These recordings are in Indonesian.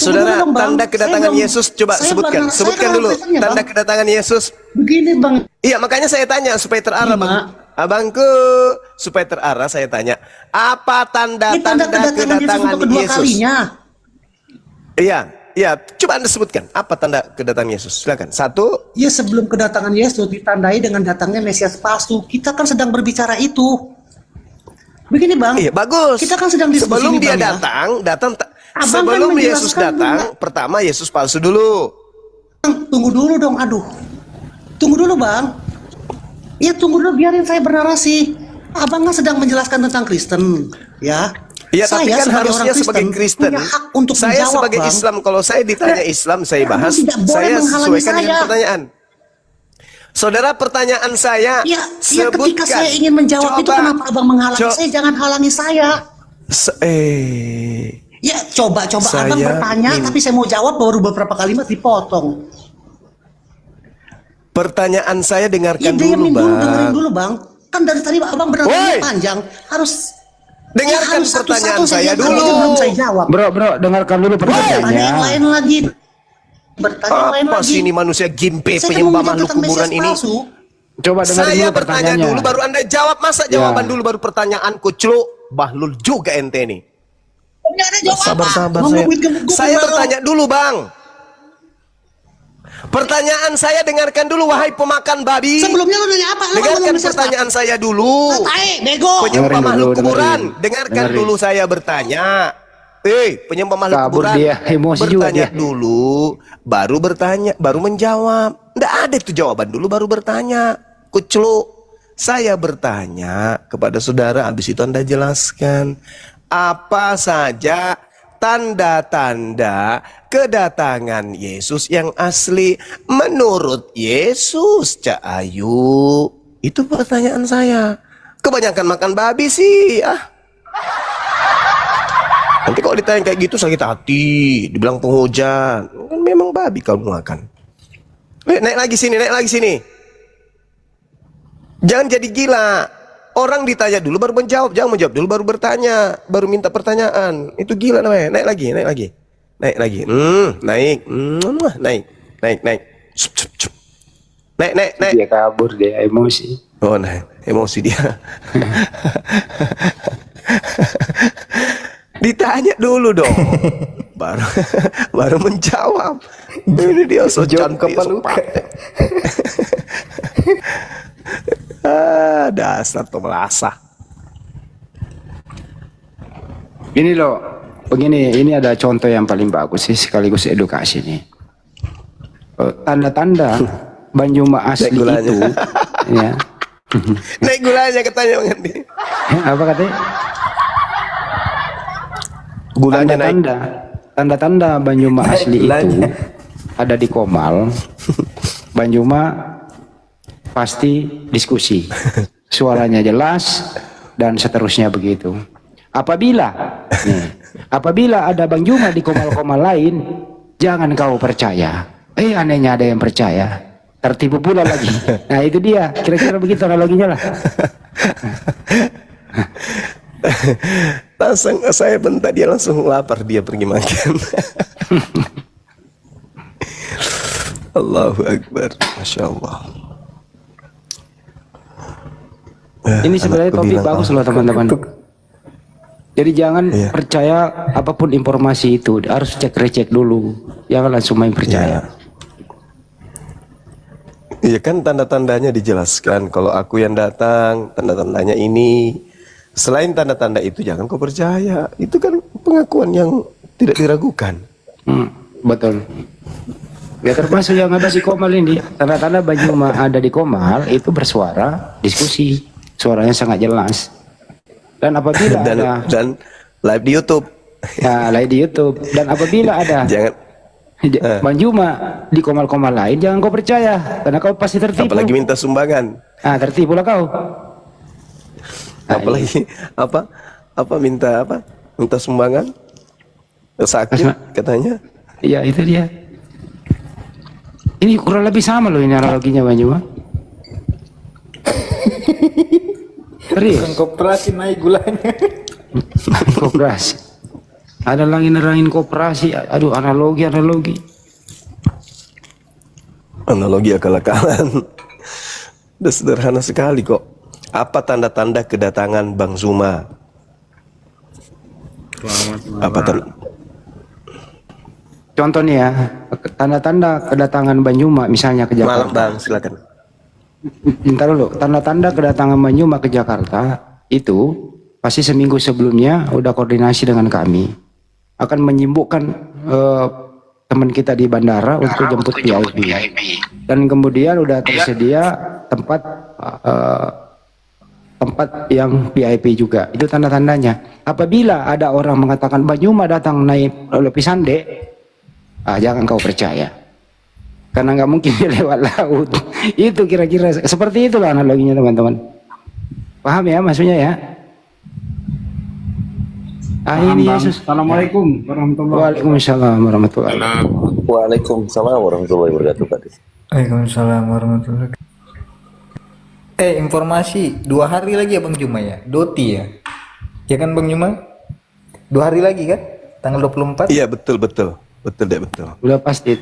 Saudara, dong, Bang. tanda kedatangan Yesus coba sebutkan. Sebutkan dulu tanda kedatangan Yesus. Begini, Bang. Iya, makanya saya tanya supaya terarah, Bang. Abangku, supaya terarah saya tanya, apa tanda-tanda kedatangan kedua Yesus? Kalinya. Iya, iya. Coba Anda sebutkan apa tanda kedatangan Yesus. Silakan. Satu. Ya, sebelum kedatangan Yesus ditandai dengan datangnya Mesias palsu. Kita kan sedang berbicara itu. Begini, Bang. Iya, bagus. Kita kan sedang diskusi. Sebelum dia Bang, datang. Abang Sebelum kan Yesus datang, pertama Yesus palsu dulu. Tunggu dulu dong, aduh. Tunggu dulu, Bang. Ya, tunggu dulu, biarin saya bernarasi. Abang kan sedang menjelaskan tentang Kristen, ya. Iya, tapi kan harusnya sebagai Kristen, punya hak untuk saya menjawab, sebagai Bang. Islam, kalau saya ditanya Islam, saya bahas, saya sesuaikan dengan pertanyaan. Saudara, pertanyaan saya, ya, sebutkan. Ketika saya ingin menjawab itu, kenapa Abang menghalangi saya? Jangan halangi saya. Ya, coba Abang bertanya, tapi saya mau jawab baru beberapa kalimat dipotong. Pertanyaan saya dengarkan dulu, Bang. Dengerin dulu, Bang. Kan dari tadi Abang bertanya panjang, harus dengarkan pertanyaan saya dulu. Belum saya jawab. Bro, dengarkan dulu pertanyaannya. Yang lain lagi. Bertanya lain lagi. Apa sih ini manusia gimpe penyembah makhluk kuburan ini? Coba dengar saya dulu bertanya dulu baru Anda jawab. Masa jawaban dulu baru pertanyaanku? Celuk, bahlul juga ente nih. Sabar saya bertanya dulu, Bang. Pertanyaan saya dengarkan dulu, wahai pemakan babi. Sebelumnya lu nanya apa? Dengarkan pertanyaan saya dulu. Penyembah makhluk kuburan. Dengarkan dulu saya bertanya. Penyembah makhluk kuburan. Bertanya dulu, baru bertanya, baru menjawab. Nggak ada itu jawaban dulu, baru bertanya. Kucluk. Saya bertanya kepada saudara, habis itu Anda jelaskan. Apa saja tanda-tanda kedatangan Yesus yang asli menurut Yesus, Cak Ayu? Itu pertanyaan saya. Kebanyakan makan babi sih, Nanti kalau ditanya kayak gitu sakit hati, dibilang penghujan. Memang babi kalau makan. Naik lagi sini. Jangan jadi gila. Orang ditanya dulu baru menjawab, jangan menjawab dulu baru bertanya, baru minta pertanyaan. Itu gila namanya. Naik lagi. Naik. Cup. Naik. Dia kabur, dia emosi. Oh, naik. Emosi dia. Ditanya dulu dong. baru menjawab. Ini dia so cantik, so dasar tuh melasah. Ini loh, begini, ini ada contoh yang paling bagus sih, sekaligus edukasi nih. Tanda-tanda Banjuma asli itu, ya. Naik gulanya katanya Bang Andi. Apa katanya? Gulanya naik. Tanda-tanda Banjuma asli itu ada di Komal. Banjuma pasti diskusi, suaranya jelas dan seterusnya begitu. Apabila ada Bang Juma di Komal-Komal lain, jangan kau percaya. Anehnya ada yang percaya, tertipu pula lagi. Nah itu dia, kira-kira begitu analoginya lah. Langsung saya bentar, dia langsung lapar, dia pergi makan. Allahu Akbar, Masya Allah. Ini sebenarnya topik bagus loh teman-teman. Jadi jangan percaya apapun informasi itu, harus cek-recek dulu, jangan langsung main percaya. Iya kan, tanda-tandanya dijelaskan. Kalau aku yang datang, tanda-tandanya ini. Selain tanda-tanda itu jangan kau percaya. Itu kan pengakuan yang tidak diragukan. Betul. Ya termasuk yang ada di Komal ini, tanda-tanda Banjuma ada di Komal itu bersuara, diskusi. Suaranya sangat jelas. Dan apabila dan live di YouTube. Ya, live di YouTube. Dan apabila ada Banjuma di Komal-Komal lain, jangan kau percaya, karena kau pasti tertipu. Apalagi minta sumbangan. Tertipu lah kau. Apalagi minta sumbangan, sakit katanya. Iya itu dia. Ini kurang lebih sama loh ini analoginya Banjuma. Bukan koperasi naik gulanya. Koperasi. Ada lagi nerangin koperasi. Aduh, analogi. Analogi akal-akalan. Udah sederhana sekali kok. Apa tanda-tanda kedatangan Bang Zuma? Apa Contohnya ya, tanda-tanda kedatangan Bang Zuma misalnya ke Jakarta. Malam Bang, silakan. Bentar dulu, tanda-tanda kedatangan Bang Zuma ke Jakarta itu pasti seminggu sebelumnya udah koordinasi dengan kami. Akan menyibukkan teman kita di bandara untuk jemput VIP. Dan kemudian udah tersedia tempat yang VIP juga. Itu tanda-tandanya. Apabila ada orang mengatakan Bang Zuma datang naik lapisan D, jangan kau percaya. Karena nggak mungkin dia lewat laut. Itu kira-kira seperti itulah analoginya teman-teman. Paham ya maksudnya ya? Ini Yesus. Assalamualaikum warahmatullahi wabarakatuh. Waalaikumsalam warahmatullahi wabarakatuh. Waalaikumsalam warahmatullahi wabarakatuh, Pak. Waalaikumsalam warahmatullahi wabarakatuh. Informasi 2 hari lagi ya Bang Zuma ya, Doti ya. Ya kan Bang Zuma? 2 hari lagi kan? Tanggal 24? Iya, betul. Betul deh, betul. Udah pasti.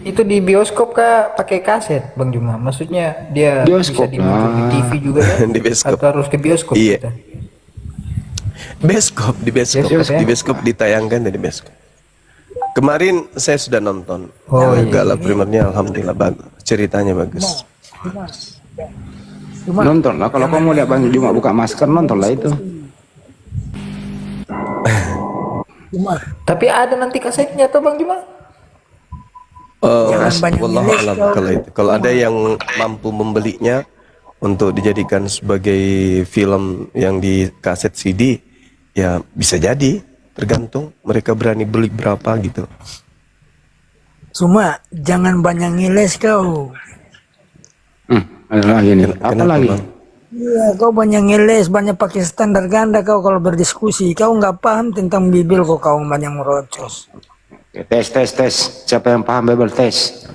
Itu di bioskop kah pakai kaset Bang Zuma? Maksudnya dia Bioskop bisa dimuncul di TV juga kan? Di bioskop. Atau harus ke bioskop Iya. kita? Bioskop, di bioskop. Bioskop, ya? Di bioskop ditayangkan dari bioskop. Kemarin saya sudah nonton. Oh, iya. Gala primernya alhamdulillah bagus. Ceritanya bagus. Nonton lah. Kalau kamu lihat Bang Zuma buka masker, nonton lah itu. Tapi ada nanti kasetnya tuh Bang Zuma? Wallahu alam kalau itu. Kalau ada yang mampu membelinya untuk dijadikan sebagai film yang di kaset CD, ya bisa jadi. Tergantung mereka berani beli berapa gitu. Cuma jangan banyak ngiles kau. Ada lagi nih. Apa Kenapa, lagi? Bang? Iya, kau banyak ngiles, banyak pakai standar ganda kau kalau berdiskusi. Kau nggak paham tentang Bibil kau banyak merocos. Oke, tes. Siapa yang paham Bible tes?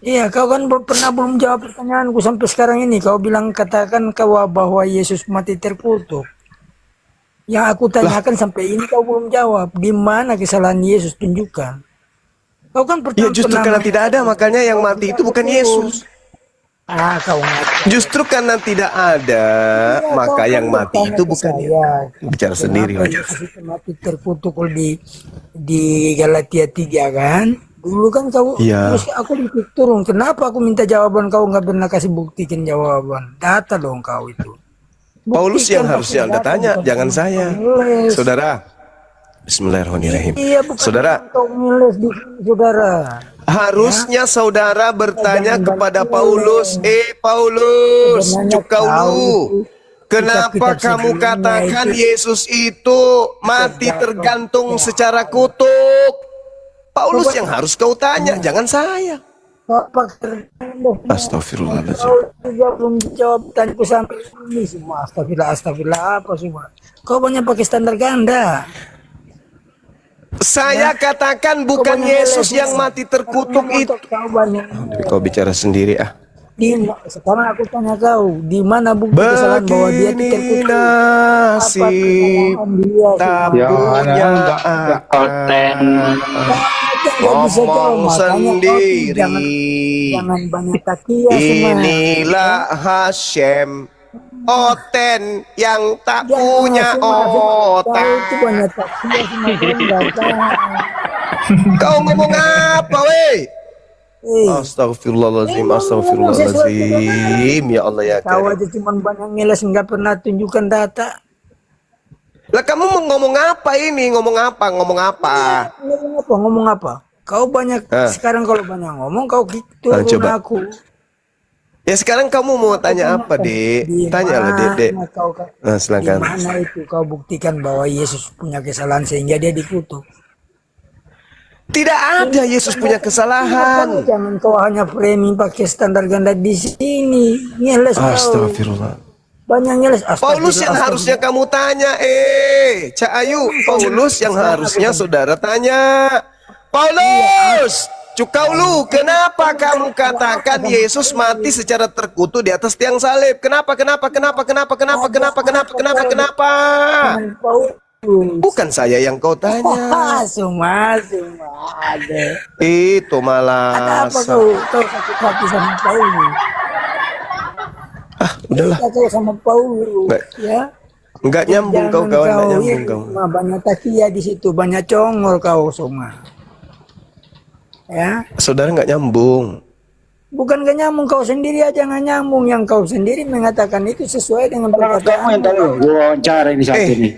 Iya, kau kan pernah belum jawab pertanyaanku sampai sekarang ini. Kau bilang katakan kau bahwa Yesus mati terkutuk. Yang aku tanyakan sampai ini kau belum jawab. Di mana kesalahan Yesus tunjukkan? Kau kan Ya justru karena tidak ada, makanya yang mati itu bukan Yesus. Kau ngaca. Justru karena tidak ada, maka Kau yang kan mati bertanya itu ke bukan saya, Yesus. Bicara sendiri kenapa aja. Yesus itu mati terkutuk di Galatia 3 kan? Dulu kan kau, Iya. terus aku dititik turun. Kenapa aku minta jawaban kau nggak pernah kasih buktikan jawaban? Data dong kau itu. Paulus yang Buktikan harusnya pakai Anda data, tanya, bukan jangan cuma saya. ngeles. Saudara, Bismillahirrahmanirrahim. Iya, bukan Saudara, kau ngeles di sini, saudara. harusnya saudara bertanya Jangan kepada bantu. Paulus, Paulus, Sebenarnya cukau kau lu. itu Kenapa kitab-kitab kamu sebelumnya katakan itu Yesus itu mati Sedang. tergantung secara kutuk? Paulus yang harus kau tanya, jangan saya. Kau pakai Astagfirullahaladzim. Kau juga belum jawab tanyaku sampai ini semua. Astagfirullah apa semua. Kau banyak pakai standar ganda. Saya katakan bukan banyak Yesus ngeles. yang mati terkutuk itu. Kau banyak. Tapi kau bicara sendiri ah. Sekarang aku tanya kau, di mana bukti kesalahan bahwa dia itu Begini terkutuk? nasib kesalahan dia? tak Ya, punya enggak, akal. Nggak bisa jawab, Ngomong makanya kau sendiri. jangan banyak takia semua. Inilah Hashem Oten yang tak Ya, punya semua. Kau itu otak. banyak takia semua. Kau nggak tahu. Kau ngomong apa weh? Eh, Astagfirullahaladzim, astagfirullahaladzim. Ya Allah ya kau Karim. aja cuma banyak ngeles nggak pernah tunjukkan data. Lah kamu mau ngomong apa ini? Ngomong apa? Ngomong apa? Ngomong apa? Kau banyak sekarang kalau banyak ngomong kau gitu coba. aku. Ya sekarang kamu mau tanya apa, Dek? Tanyalah, Dek. Silakan. Di mana itu kau buktikan bahwa Yesus punya kesalahan sehingga dia dikutuk? Tidak ada Yesus punya kesalahan. Jangan kau hanya framing pakai standar ganda di sini. Ngeles kau. Astagfirullah. Banyak ngeles. Paulus yang harusnya kamu tanya, Cak Ayu. Paulus yang harusnya saudara tanya. Paulus, cukau lu, kenapa kamu katakan Yesus mati secara terkutuk di atas tiang salib? Kenapa? Bukan saya yang kau tanya. Semua ada. Itu malah. Ada apa kau sakit hati sama Paulus? Udahlah. Kau sama Paulus, ya. Enggak nyambung kau kawan, enggak nyambung kau. Banyak takia di situ, banyak congol kau semua. Ya. Saudara enggak nyambung. Bukan gak nyambung, kau sendiri aja gak nyambung. Yang kau sendiri mengatakan itu sesuai dengan perkataan. Gue wawancara ini saat ini.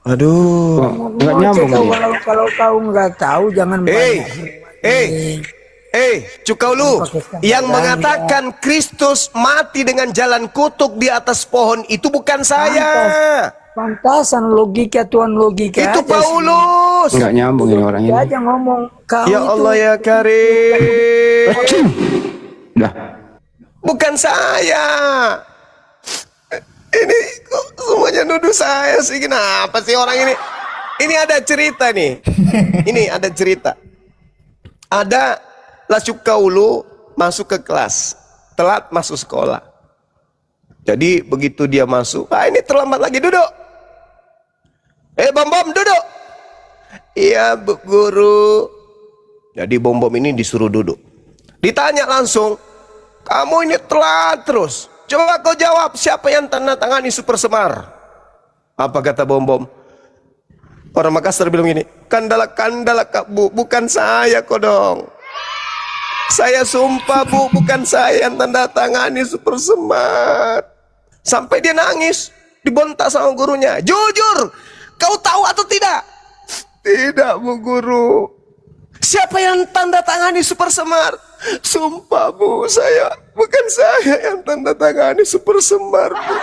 Aduh. Nggak nyambung nih. Kalau kau nggak tahu jangan banyak. Cukau lu yang mengatakan Kristus mati dengan jalan kutuk di atas pohon itu bukan saya. Pantasan logika Tuhan, logika itu aja Paulus. Nggak nyambung ini orang ini. Dia aja ngomong kau Ya itu. Allah ya Karim. Dah. Bukan saya. Ini kok semuanya nuduh saya sih, kenapa sih orang ini? Ini ada cerita nih. Ini ada cerita. Ada Lasukaulu masuk ke kelas, telat masuk sekolah. Jadi begitu dia masuk, ini terlambat lagi, duduk. Bom duduk. Iya Bu Guru. Jadi Bom ini disuruh duduk. Ditanya langsung, kamu ini telat terus. Coba kau jawab, siapa yang tanda tangani Super Semar? Apa kata Bom? Orang Makassar bilang gini, kandala Kak Bu, bukan saya kok dong. Saya sumpah Bu, bukan saya yang tanda tangani Super Semar. Sampai dia nangis, dibontak sama gurunya. Jujur, kau tahu atau tidak? Tidak Bu Guru. Siapa yang tanda tangani Super Semar? Sumpah Bu, bukan saya yang tanda tangani Super Semar Bu.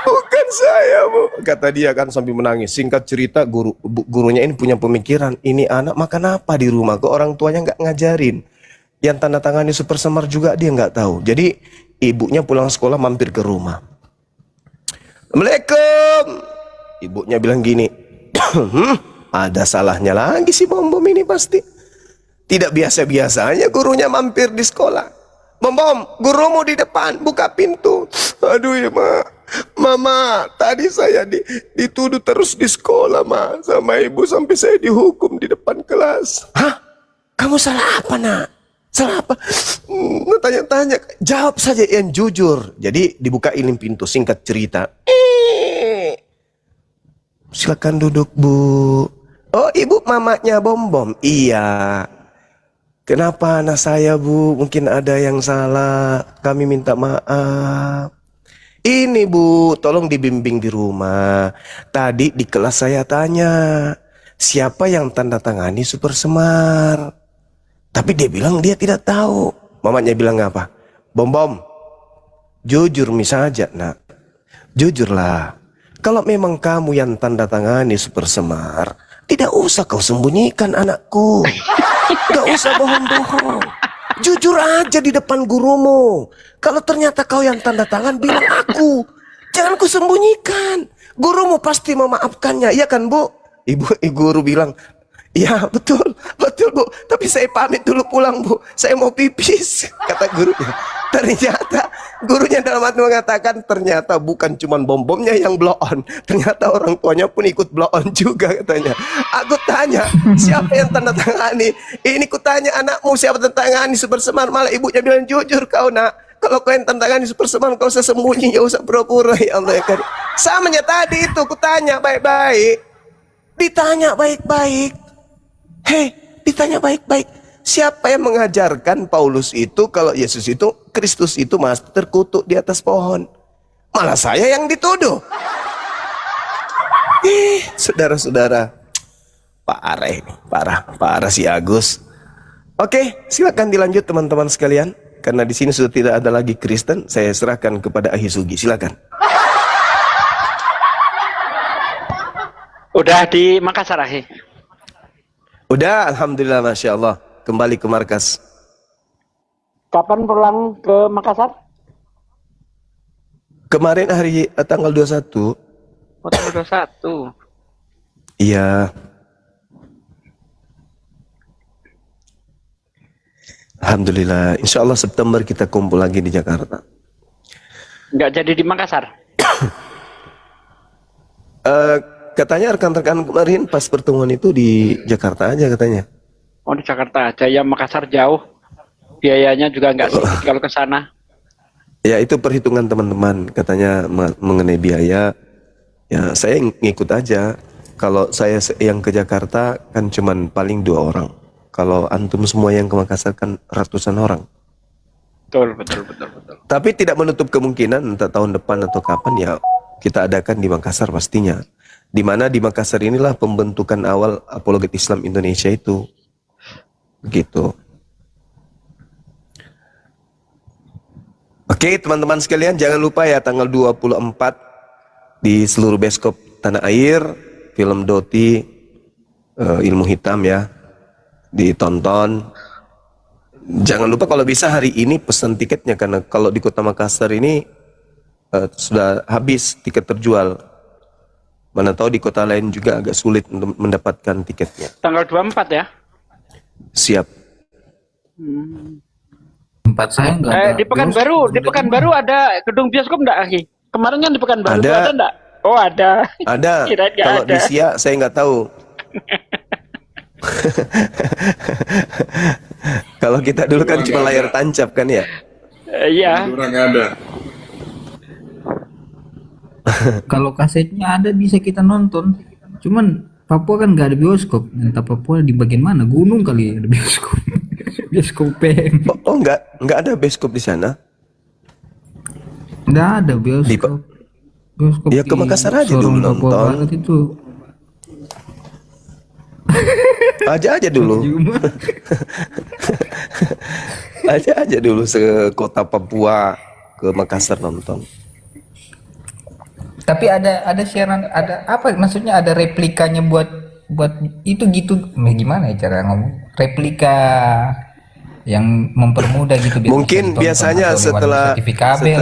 Bukan saya Bu, kata dia kan sambil menangis. Singkat cerita, gurunya ini punya pemikiran, ini anak makan apa di rumah, kok orang tuanya nggak ngajarin. Yang tanda tangani Super Semar juga dia nggak tahu. Jadi ibunya pulang sekolah mampir ke rumah. Assalamualaikum. Ibunya bilang gini, ada salahnya lagi si Bom ini pasti. Tidak biasa-biasanya gurunya mampir di sekolah. Bom, gurumu di depan, buka pintu. Aduh ya Mama, tadi saya dituduh terus di sekolah sama ibu sampai saya dihukum di depan kelas. Hah? Kamu salah apa nak? Salah apa? Tanya-tanya, jawab saja yang jujur. Jadi dibukain pintu, singkat cerita. Silakan duduk Bu. Oh ibu mamanya Bom. Iya. Kenapa anak saya Bu? Mungkin ada yang salah. Kami minta maaf. Ini Bu, tolong dibimbing di rumah. Tadi di kelas saya tanya, siapa yang tanda tangani Super Semar? Tapi dia bilang dia tidak tahu. Mamanya bilang apa? Bom, jujur saja nak. Jujurlah. Kalau memang kamu yang tanda tangani Super Semar, tidak usah kau sembunyikan anakku. Tidak usah bohong-bohong. Jujur aja di depan gurumu. Kalau ternyata kau yang tanda tangan, bilang aku. Jangan ku sembunyikan. Gurumu pasti memaafkannya, iya kan Bu? Guru bilang, iya betul Bu. Tapi saya pamit dulu pulang Bu. Saya mau pipis, kata gurunya. Ternyata gurunya dalam hati mengatakan, ternyata bukan cuma Bom-Bomnya yang blow on. Ternyata orang tuanya pun ikut blow on juga katanya. Aku tanya, siapa yang tanda tangani? Ini ku tanya anakmu siapa tanda tangani Super Semar. Malah ibunya bilang, jujur kau nak. Kalau kau yang tanda tangani Super Semar, kau usah sembunyi, ya usah pura-pura. Ya Allah ya Karim. Samanya tadi itu ku tanya baik-baik. Ditanya baik-baik. Ditanya baik-baik. Siapa yang mengajarkan Paulus itu kalau Yesus itu, Kristus itu masih terkutuk di atas pohon? Malah saya yang dituduh. Saudara-saudara, parah ini, parah si Agus. Oke, silakan dilanjut teman-teman sekalian. Karena di sini sudah tidak ada lagi Kristen, saya serahkan kepada Ahisugi. Silakan. Udah di Makassar, Ahi? Udah, alhamdulillah, masya Allah. Kembali ke markas. Kapan pulang ke Makassar? Kemarin hari tanggal 21. Oh, tanggal 21. Iya. Alhamdulillah. Insya Allah September kita kumpul lagi di Jakarta. Nggak jadi di Makassar? katanya rekan-rekan kemarin pas pertemuan itu di Jakarta aja katanya. Oh di Jakarta aja, ya Makassar jauh. Biayanya juga nggak sedikit kalau ke sana. Ya itu perhitungan teman-teman katanya mengenai biaya. Ya saya ngikut aja. Kalau saya yang ke Jakarta kan cuman paling 2 orang. Kalau antum semua yang ke Makassar kan ratusan orang. Betul, betul, betul, betul. Tapi tidak menutup kemungkinan entah tahun depan atau kapan ya kita adakan di Makassar pastinya. Di mana di Makassar inilah pembentukan awal apologet Islam Indonesia itu. Begitu. Oke teman-teman sekalian, jangan lupa ya tanggal 24 di seluruh bioskop tanah air film Doti Ilmu Hitam ya ditonton. Jangan lupa kalau bisa hari ini pesan tiketnya, karena kalau di Kota Makassar ini sudah habis tiket terjual. Mana tahu di kota lain juga agak sulit untuk mendapatkan tiketnya. Tanggal 24 ya? Siap. Tempat saya nggak ada. Di Pekanbaru ada gedung bioskop enggak, Aki? Kemarin kan di Pekanbaru Ada. ada enggak? Oh, ada. Ada. Kirain nggak Kalau ada. di Siak saya nggak tahu. Kalau kita dulu kan cuma layar tancap kan ya. Iya. Kalau kasetnya ada bisa kita nonton. Cuman Papua kan nggak ada bioskop. Entah Papua di bagian mana? Gunung kali ya ada bioskop. Bioskop PM. Oh nggak ada bioskop di sana. Nggak ada bioskop. Bioskop Ya, ke di Makassar aja Sorong, dulu Papua nonton. Barat itu. Aja dulu. Cuma aja dulu se kota Papua ke Makassar nonton. tapi ada siaran, ada apa maksudnya, ada replikanya buat itu gitu. Gimana ya cara ngomong? Replika yang mempermudah gitu biar Mungkin bisa ditonton biasanya atau lewat TV kabel.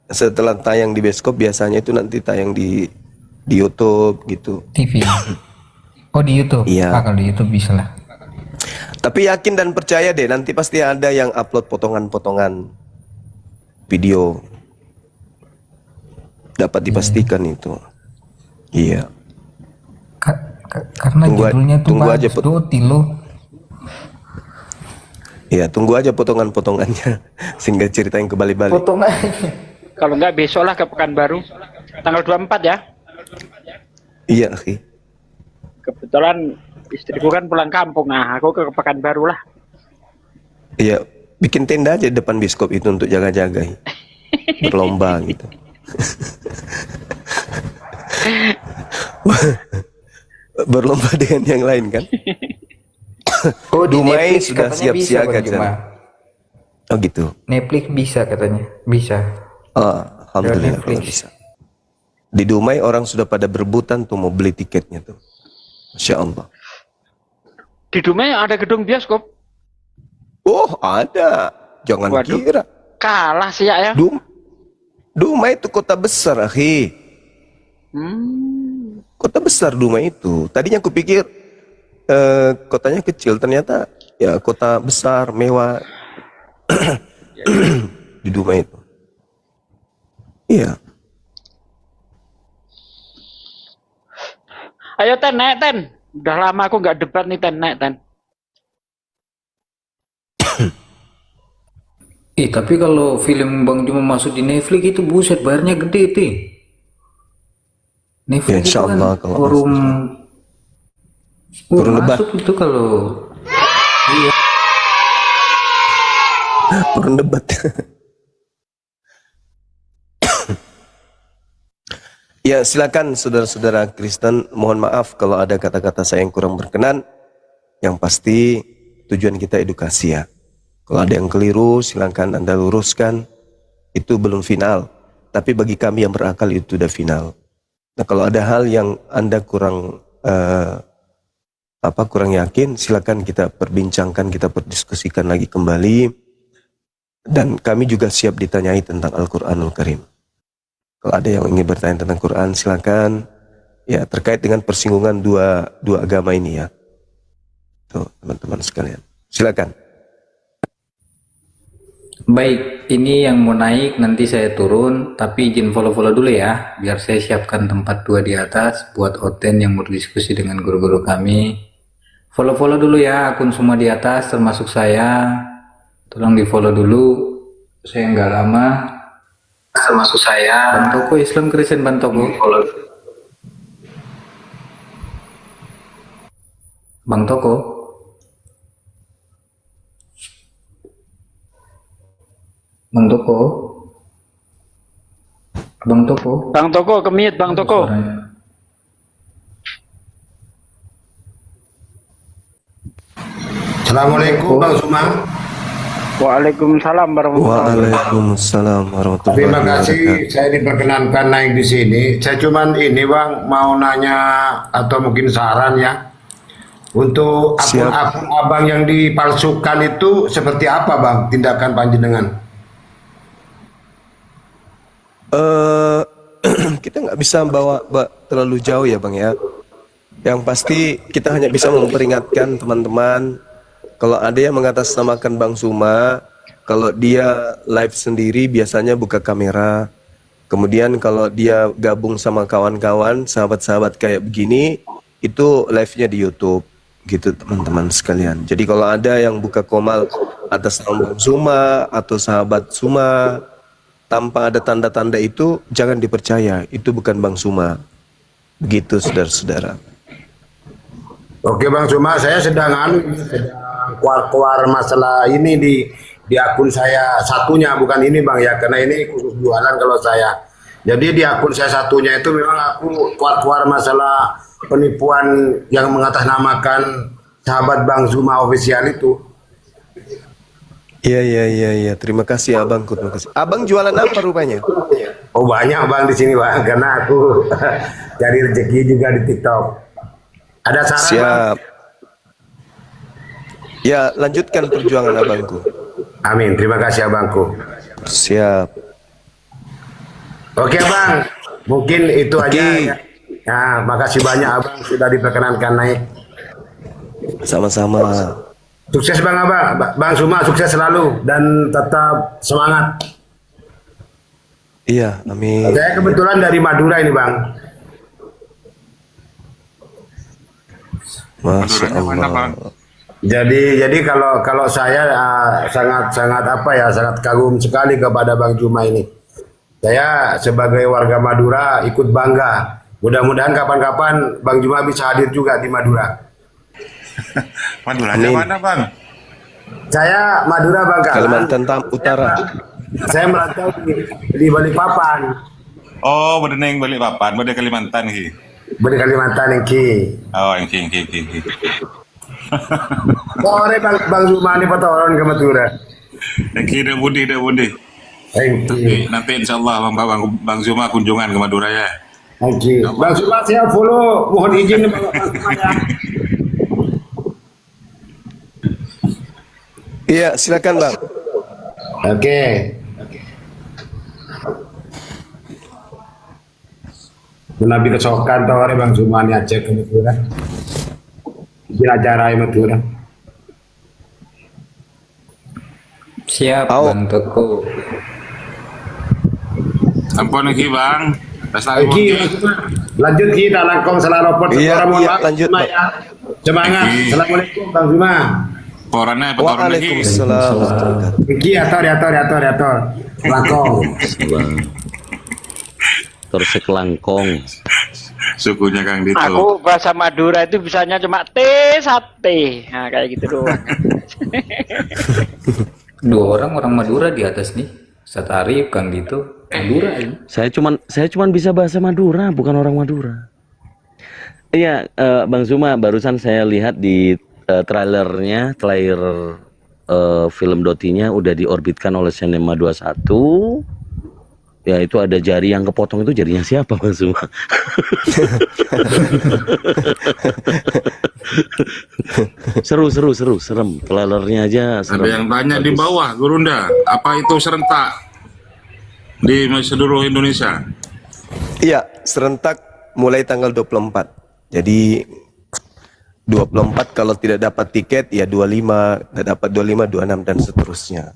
setelah tayang di bioskop biasanya itu nanti tayang di YouTube gitu. TV. Oh di YouTube. Iya. Kalau di YouTube bisa lah. Tapi yakin dan percaya deh, nanti pasti ada yang upload potongan-potongan video. Dapat dipastikan itu. Iya. Karena judulnya tuh tunggu aja, bagus, Doti loh. Iya, tunggu aja potongan-potongannya sehingga cerita yang kebalik-balik. Potongan. Kalau enggak besok lah ke Pekanbaru. Tanggal 24 ya. Iya, akhi. Kebetulan istriku kan pulang kampung. Nah, aku ke Pekanbaru lah. Iya, bikin tenda aja di depan bioskop itu untuk jaga-jaga. Berlomba gitu. Berlomba dengan yang lain kan. Oh, di Dumai Netflix sudah katanya siap bisa, siaga Bang di Juma. sana. Oh gitu. Netflix bisa katanya. Bisa. Oh, alhamdulillah Netflix. kalau bisa. Di Dumai orang sudah pada berebutan tuh mau beli tiketnya tuh. Masya Allah. Di Dumai ada gedung bioskop. Oh ada. Jangan Waduh. kira. Kalah sih ya. Dumai itu kota besar, akhi. Kota besar Dumai itu. Tadinya aku pikir kotanya kecil, ternyata ya kota besar, mewah. Di Dumai itu. Iya. Ayo Ten, naik Ten. Udah lama aku nggak debat nih Ten, naik Ten. Tapi kalau film Bang Juma masuk di Netflix itu buset bayarnya gede ti. Ya, Netflix insya itu kan Allah kalau forum Forum debat. masuk itu kalau Orang debat. Ya silakan saudara-saudara Kristen, mohon maaf kalau ada kata-kata saya yang kurang berkenan. Yang pasti tujuan kita edukasi ya. Kalau ada yang keliru silakan Anda luruskan. Itu belum final. Tapi bagi kami yang berakal itu sudah final. Nah kalau ada hal yang Anda kurang kurang yakin, silakan kita perbincangkan, kita berdiskusikan lagi kembali. Dan kami juga siap ditanyai tentang Al-Quranul Karim. Kalau ada yang ingin bertanya tentang Quran, silakan. Ya, terkait dengan persinggungan dua agama ini ya. Tuh, teman-teman sekalian. Silakan. Baik, ini yang mau naik nanti saya turun, tapi izin follow-follow dulu ya, biar saya siapkan tempat 2 di atas buat Oten yang berdiskusi dengan guru-guru kami. Follow-follow dulu ya akun semua di atas, termasuk saya. Tolong di follow dulu, saya nggak lama. Termasuk saya. Bang Toko, Islam Kristen Bang Toko. Bang Toko. Bang Toko. Bang Toko. Bang Toko, kemit Bang Toko. Assalamualaikum Bang Suma. Waalaikumsalam warahmatullahi wabarakatuh. Waalaikumsalam warahmatullahi Terima kasih wabarakatuh. saya diperkenankan naik di sini. Saya cuman ini Bang mau nanya atau mungkin saran ya. Untuk akun-akun abang yang dipalsukan itu seperti apa Bang tindakan panjenengan? Kita nggak bisa bawa terlalu jauh ya Bang ya. Yang pasti kita hanya bisa memperingatkan teman-teman, kalau ada yang mengatasnamakan Bang Suma, kalau dia live sendiri biasanya buka kamera. Kemudian kalau dia gabung sama kawan-kawan, sahabat-sahabat kayak begini, itu live-nya di YouTube gitu teman-teman sekalian. Jadi kalau ada yang buka komal atas nama Bang Suma atau sahabat Suma tanpa ada tanda-tanda itu, jangan dipercaya, itu bukan Bang Suma. Begitu saudara-saudara. Oke Bang Suma, saya sedang keluar masalah ini di akun saya satunya, bukan ini Bang ya, karena ini khusus jualan kalau saya. Jadi di akun saya satunya itu memang aku keluar masalah penipuan yang mengatasnamakan sahabat Bang Suma official itu. Iya. Terima kasih Abangku. Terima kasih. Abang jualan apa rupanya? Oh banyak Bang di sini Bang, karena aku cari rezeki juga di TikTok. Ada saran? Siap. Ya, lanjutkan perjuangan abangku. Amin, terima kasih abangku. Siap. Oke Bang, mungkin itu aja ya. Nah, makasih banyak abang sudah diperkenankan naik. Sama-sama. Sukses Bang Abang, Bang Suma sukses selalu dan tetap semangat. Iya, amin. Saya kebetulan dari Madura ini Bang. Masya Allah. Jadi kalau saya sangat apa ya, sangat kagum sekali kepada Bang Juma ini. Saya sebagai warga Madura ikut bangga. Mudah-mudahan kapan-kapan Bang Juma bisa hadir juga di Madura. Maduranya mana Bang? Saya Madura Bang Kalimantan Utara. Saya merantau di Balikpapan. Oh, bedeneng Balikpapan, bade Kalimantan ki. Bade Kalimantan ki. Oh, yang ki. Sore Bang Juma ini patoran ke Madura. Yang ki dah budi. Nanti insyaallah Bang Zuma kunjungan ke Madura ya. Oke. Bang Zuma saya follow, mohon izin Bang Zuma ya. Iya, silakan Bang. Oke. Nabi kesokan tawar Bang Zuma ini Aceh ke Madura. Bikin acara di Madura. Siap Bang Toko. Ampun ki Bang. Lanjut kita langkong selalu repot. Iya, lanjut Bang. Semangat. Assalamualaikum Bang Zuma. Porane Waalaikumsalam. Iki ator. Langkong. Terus kelangkong. Sukunya Kang Dito. Aku bahasa Madura itu bisanya cuma sate. Nah, kayak gitu doang. Dua orang Madura di atas nih. Ustaz Arif, Kang Dito, Madura ini. Saya cuman bisa bahasa Madura, bukan orang Madura. Iya, Bang Zuma, barusan saya lihat di trailer film Dotinya udah diorbitkan oleh Cinema 21. Ya, itu ada jari yang kepotong, itu jarinya siapa Bang Zuma? serem. Trailernya aja serem. Ada yang tanya di bawah, Gurunda, apa itu serentak di seluruh Indonesia? Iya, serentak mulai tanggal 24. Jadi 24 kalau tidak dapat tiket ya 25, tidak dapat 25, 26 dan seterusnya.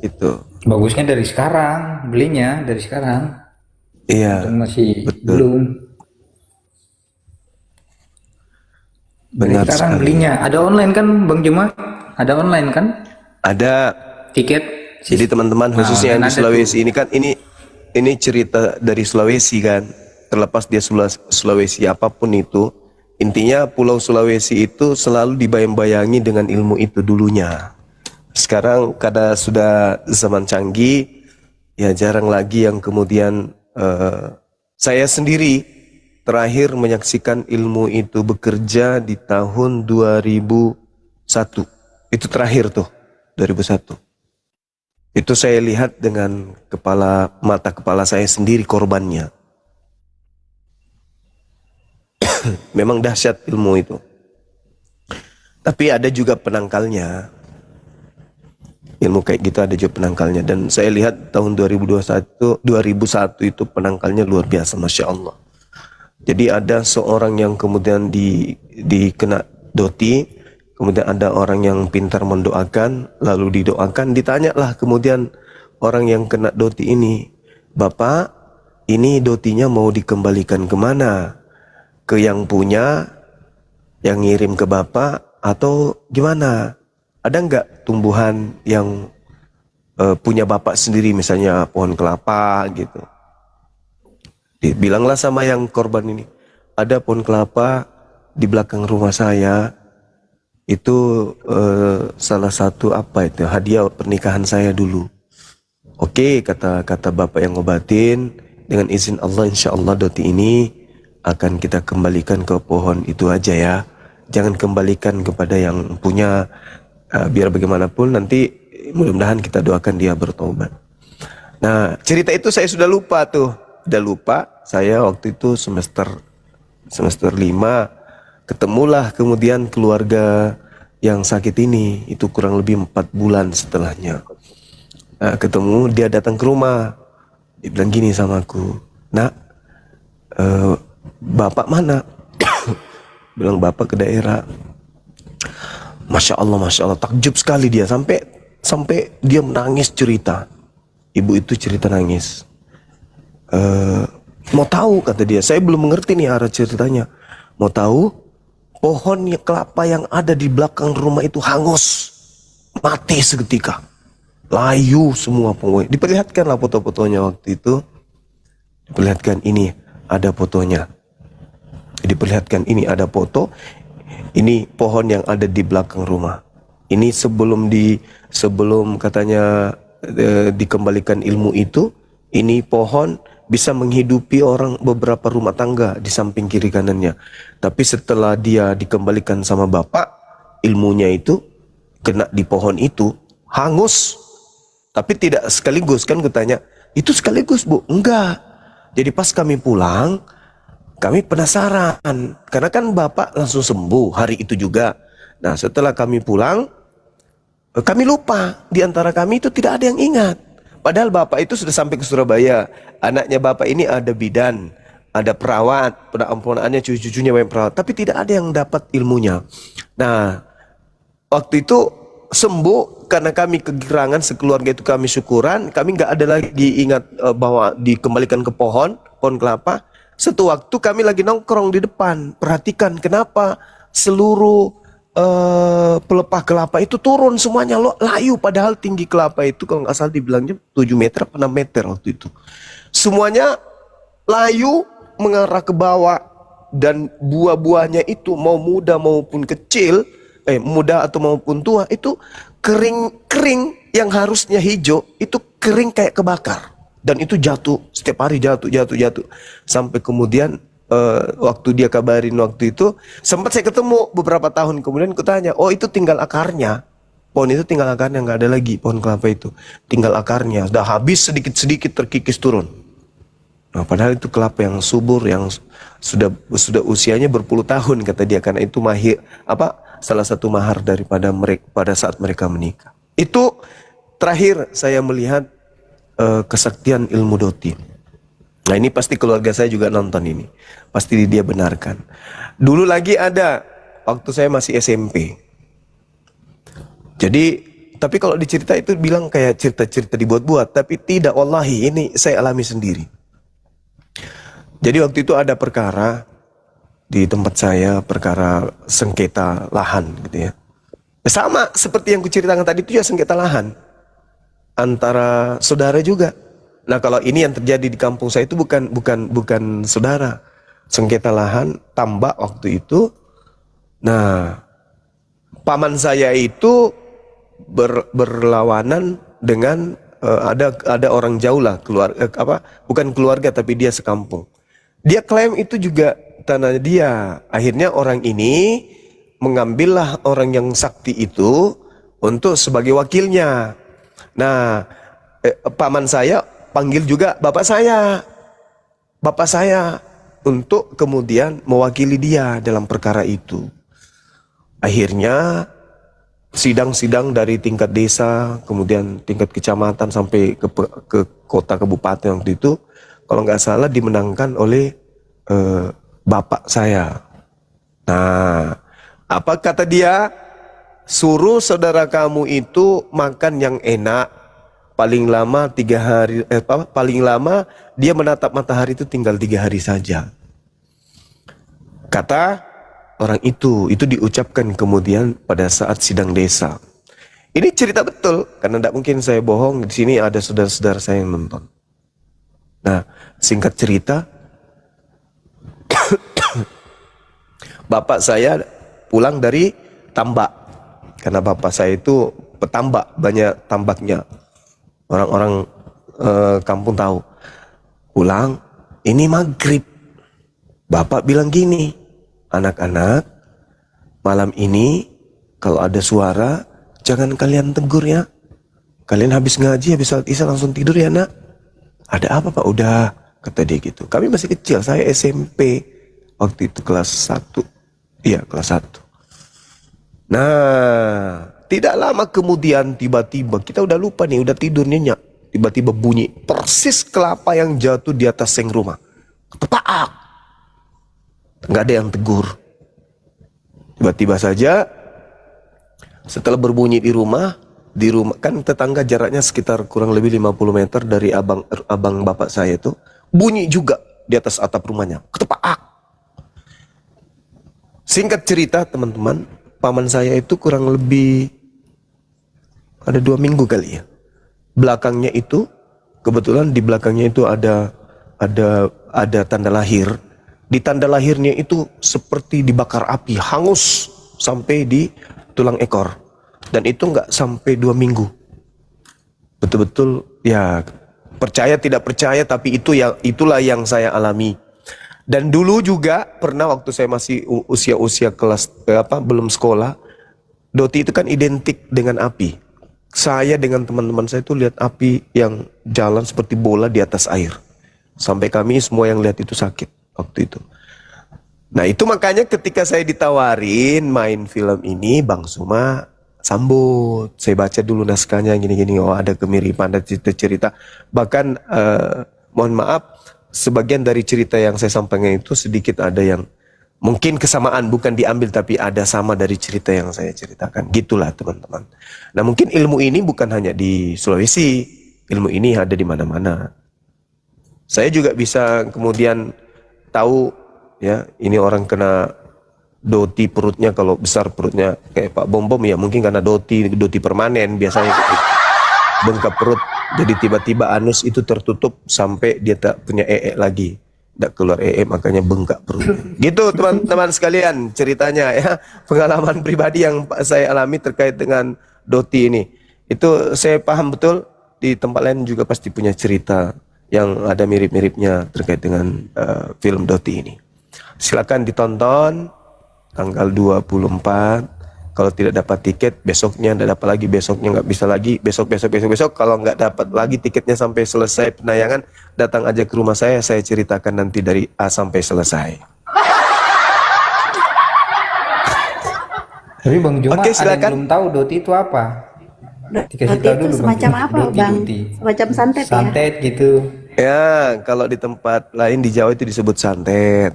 Itu. Bagusnya dari sekarang, belinya dari sekarang. Iya. Masih betul. belum. Dari Benar sekarang sekali. belinya. Ada online kan Bang Juma? Ada online kan? Ada. Tiket. Jadi teman-teman khususnya yang di online ada Sulawesi ini kan ini cerita dari Sulawesi kan. Terlepas dia Sulawesi apapun itu, intinya Pulau Sulawesi itu selalu dibayang-bayangi dengan ilmu itu dulunya. Sekarang karena sudah zaman canggih, ya jarang lagi yang kemudian saya sendiri terakhir menyaksikan ilmu itu bekerja di tahun 2001. Itu terakhir tuh, 2001. Itu saya lihat dengan mata kepala saya sendiri korbannya. Memang dahsyat ilmu itu. Tapi ada juga penangkalnya. Ilmu kayak gitu ada juga penangkalnya. Dan saya lihat tahun 2001 itu penangkalnya luar biasa, Masya Allah. Jadi ada seorang yang kemudian dikena doti, kemudian ada orang yang pintar mendoakan, lalu didoakan, ditanyalah kemudian orang yang kena doti ini, Bapak, ini dotinya mau dikembalikan kemana? Ke yang punya, yang ngirim ke Bapak, atau gimana? Ada nggak tumbuhan yang punya Bapak sendiri, misalnya pohon kelapa gitu? Bilanglah sama yang korban ini, ada pohon kelapa di belakang rumah saya, itu salah satu hadiah pernikahan saya dulu. Oke, kata Bapak yang ngobatin, dengan izin Allah insya Allah doti ini akan kita kembalikan ke pohon itu aja ya. Jangan kembalikan kepada yang punya, biar bagaimanapun nanti mudah-mudahan kita doakan dia bertobat. Nah, cerita itu saya sudah lupa tuh. Udah lupa, saya waktu itu semester 5 ketemulah kemudian keluarga yang sakit ini, itu kurang lebih 4 bulan setelahnya. Nah, ketemu, dia datang ke rumah, dia bilang gini sama aku, Nak, Bapak mana? Bilang Bapak ke daerah. Masya Allah, takjub sekali dia, sampai dia menangis cerita. Ibu itu cerita nangis. Mau tahu, kata dia, saya belum mengerti nih arah ceritanya. Mau tahu, pohon kelapa yang ada di belakang rumah itu hangus, mati seketika, layu semua pokoknya. Diperlihatkanlah foto-fotonya waktu itu. Diperlihatkan ini ada fotonya. Diperlihatkan ini ada foto. Ini pohon yang ada di belakang rumah. Ini sebelum katanya dikembalikan ilmu itu, ini pohon bisa menghidupi beberapa rumah tangga di samping kiri kanannya. Tapi setelah dia dikembalikan sama Bapak, ilmunya itu kena di pohon itu, hangus. Tapi tidak sekaligus, kan kutanya, itu sekaligus Bu? Enggak. Jadi pas kami pulang, kami penasaran, karena kan Bapak langsung sembuh hari itu juga. Nah, setelah kami pulang, kami lupa, di antara kami itu tidak ada yang ingat. Padahal Bapak itu sudah sampai ke Surabaya. Anaknya Bapak ini ada bidan, ada perawat, ponakannya cucu-cucunya banyak perawat, tapi tidak ada yang dapat ilmunya. Nah, waktu itu sembuh karena kami kegirangan sekeluarga itu, kami syukuran, kami nggak ada lagi ingat bahwa dikembalikan ke pohon kelapa. Satu waktu kami lagi nongkrong di depan, perhatikan kenapa seluruh pelepah kelapa itu turun semuanya layu, padahal tinggi kelapa itu kalau nggak salah dibilangnya 7 meter atau 6 meter waktu itu. Semuanya layu mengarah ke bawah, dan buah-buahnya itu mau muda maupun kecil, muda atau maupun tua, itu kering yang harusnya hijau itu kering kayak kebakar, dan itu jatuh setiap hari, jatuh sampai kemudian waktu dia kabarin waktu itu, sempat saya ketemu beberapa tahun kemudian, kutanya, oh itu tinggal akarnya, pohon itu tinggal akarnya, nggak ada lagi pohon kelapa itu, tinggal akarnya, udah habis sedikit terkikis turun. Nah, padahal itu kelapa yang subur, yang sudah usianya berpuluh tahun kata dia, karena itu salah satu mahar daripada mereka pada saat mereka menikah. Itu terakhir saya melihat kesaktian ilmu doti. Nah, ini pasti keluarga saya juga nonton ini, pasti dia benarkan. Dulu lagi ada, waktu saya masih SMP. Jadi Tapi kalau dicerita itu bilang kayak cerita-cerita dibuat-buat, tapi tidak, wallahi ini saya alami sendiri. Jadi waktu itu ada perkara di tempat saya, perkara sengketa lahan gitu ya. Sama seperti yang kuceritakan tadi itu ya, sengketa lahan antara saudara juga. Nah, kalau ini yang terjadi di kampung saya itu bukan saudara. Sengketa lahan tambak waktu itu. Nah, paman saya itu berlawanan dengan ada orang jauh lah, bukan keluarga tapi dia sekampung. Dia klaim itu juga tanah dia. Akhirnya orang ini mengambillah orang yang sakti itu untuk sebagai wakilnya. Nah, paman saya panggil juga bapak saya untuk kemudian mewakili dia dalam perkara itu. Akhirnya sidang-sidang dari tingkat desa, kemudian tingkat kecamatan sampai ke kota kabupaten waktu itu, kalau nggak salah dimenangkan oleh bapak saya. Nah, apa kata dia? Suruh saudara kamu itu makan yang enak, paling lama 3 hari, paling lama dia menatap matahari itu tinggal 3 hari saja. Kata orang itu diucapkan kemudian pada saat sidang desa. Ini cerita betul, karena tidak mungkin saya bohong. Di sini ada saudara-saudara saya yang nonton. Nah, singkat cerita, bapak saya pulang dari tambak, karena bapak saya itu petambak, banyak tambaknya. Orang-orang kampung tahu. Pulang, ini maghrib. Bapak bilang gini, anak-anak, malam ini kalau ada suara, jangan kalian tegur ya. Kalian habis ngaji, habis salat isya langsung tidur ya nak. Ada apa pak? Udah, kata dia gitu. Kami masih kecil, saya SMP. Waktu itu kelas 1. Iya, kelas 1. Nah, tidak lama kemudian tiba-tiba, kita udah lupa nih, udah tidur nyenyak. Tiba-tiba bunyi, persis kelapa yang jatuh di atas seng rumah. Ketepak. Nggak ada yang tegur. Tiba-tiba saja setelah berbunyi di rumah kan tetangga jaraknya sekitar kurang lebih 50 meter dari abang bapak saya itu, bunyi juga di atas atap rumahnya. Ketepak. Singkat cerita teman-teman, paman saya itu kurang lebih ada 2 minggu kali ya. Belakangnya itu, kebetulan di belakangnya itu ada tanda lahir. Di tanda lahirnya itu seperti dibakar api, hangus sampai di tulang ekor. Dan itu nggak sampai 2 minggu. Betul-betul ya, percaya tidak percaya, tapi itulah yang saya alami. Dan dulu juga pernah waktu saya masih usia kelas belum sekolah, Doti itu kan identik dengan api. Saya dengan teman-teman saya itu lihat api yang jalan seperti bola di atas air. Sampai kami semua yang lihat itu sakit waktu itu. Nah itu makanya ketika saya ditawarin main film ini, Bang Suma sambut. Saya baca dulu naskahnya gini-gini, oh ada kemiripan, ada cerita-cerita. Bahkan mohon maaf, sebagian dari cerita yang saya sampaikan itu sedikit ada yang mungkin kesamaan, bukan diambil tapi ada sama dari cerita yang saya ceritakan. Gitulah teman-teman. Nah mungkin ilmu ini bukan hanya di Sulawesi, ilmu ini ada di mana-mana. Saya juga bisa kemudian tahu ya, ini orang kena doti perutnya, kalau besar perutnya kayak Pak Bom ya mungkin karena doti permanen biasanya gitu. Bengkak perut, jadi tiba-tiba anus itu tertutup sampai dia tak punya lagi, tidak keluar makanya bengkak perut. Gitu teman-teman sekalian ceritanya ya, pengalaman pribadi yang saya alami terkait dengan doti ini. Itu saya paham betul, di tempat lain juga pasti punya cerita yang ada mirip-miripnya terkait dengan film Doti ini. Silakan ditonton tanggal 24. Kalau tidak dapat tiket, besoknya tidak dapat lagi, besoknya nggak bisa lagi, besok. Kalau nggak dapat lagi tiketnya sampai selesai penayangan, datang aja ke rumah saya ceritakan nanti dari A sampai selesai. Tapi Bang Juma, Oke, ada yang belum tahu Doti itu apa? Dikasih tahu dulu semacam Bang. apa Bang? Semacam santet ya? Santet gitu. Ya, kalau di tempat lain di Jawa itu disebut santet,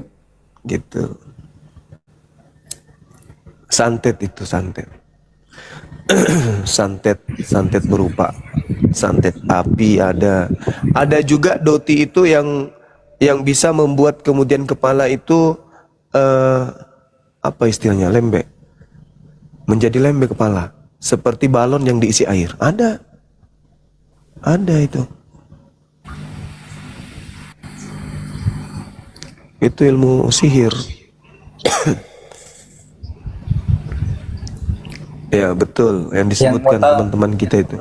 gitu. Santet itu santet. santet berupa santet api, ada juga doti itu yang bisa membuat kemudian kepala itu apa istilahnya, lembek, menjadi lembek kepala seperti balon yang diisi air. Ada itu ilmu sihir. Ya betul yang disebutkan teman-teman kita itu.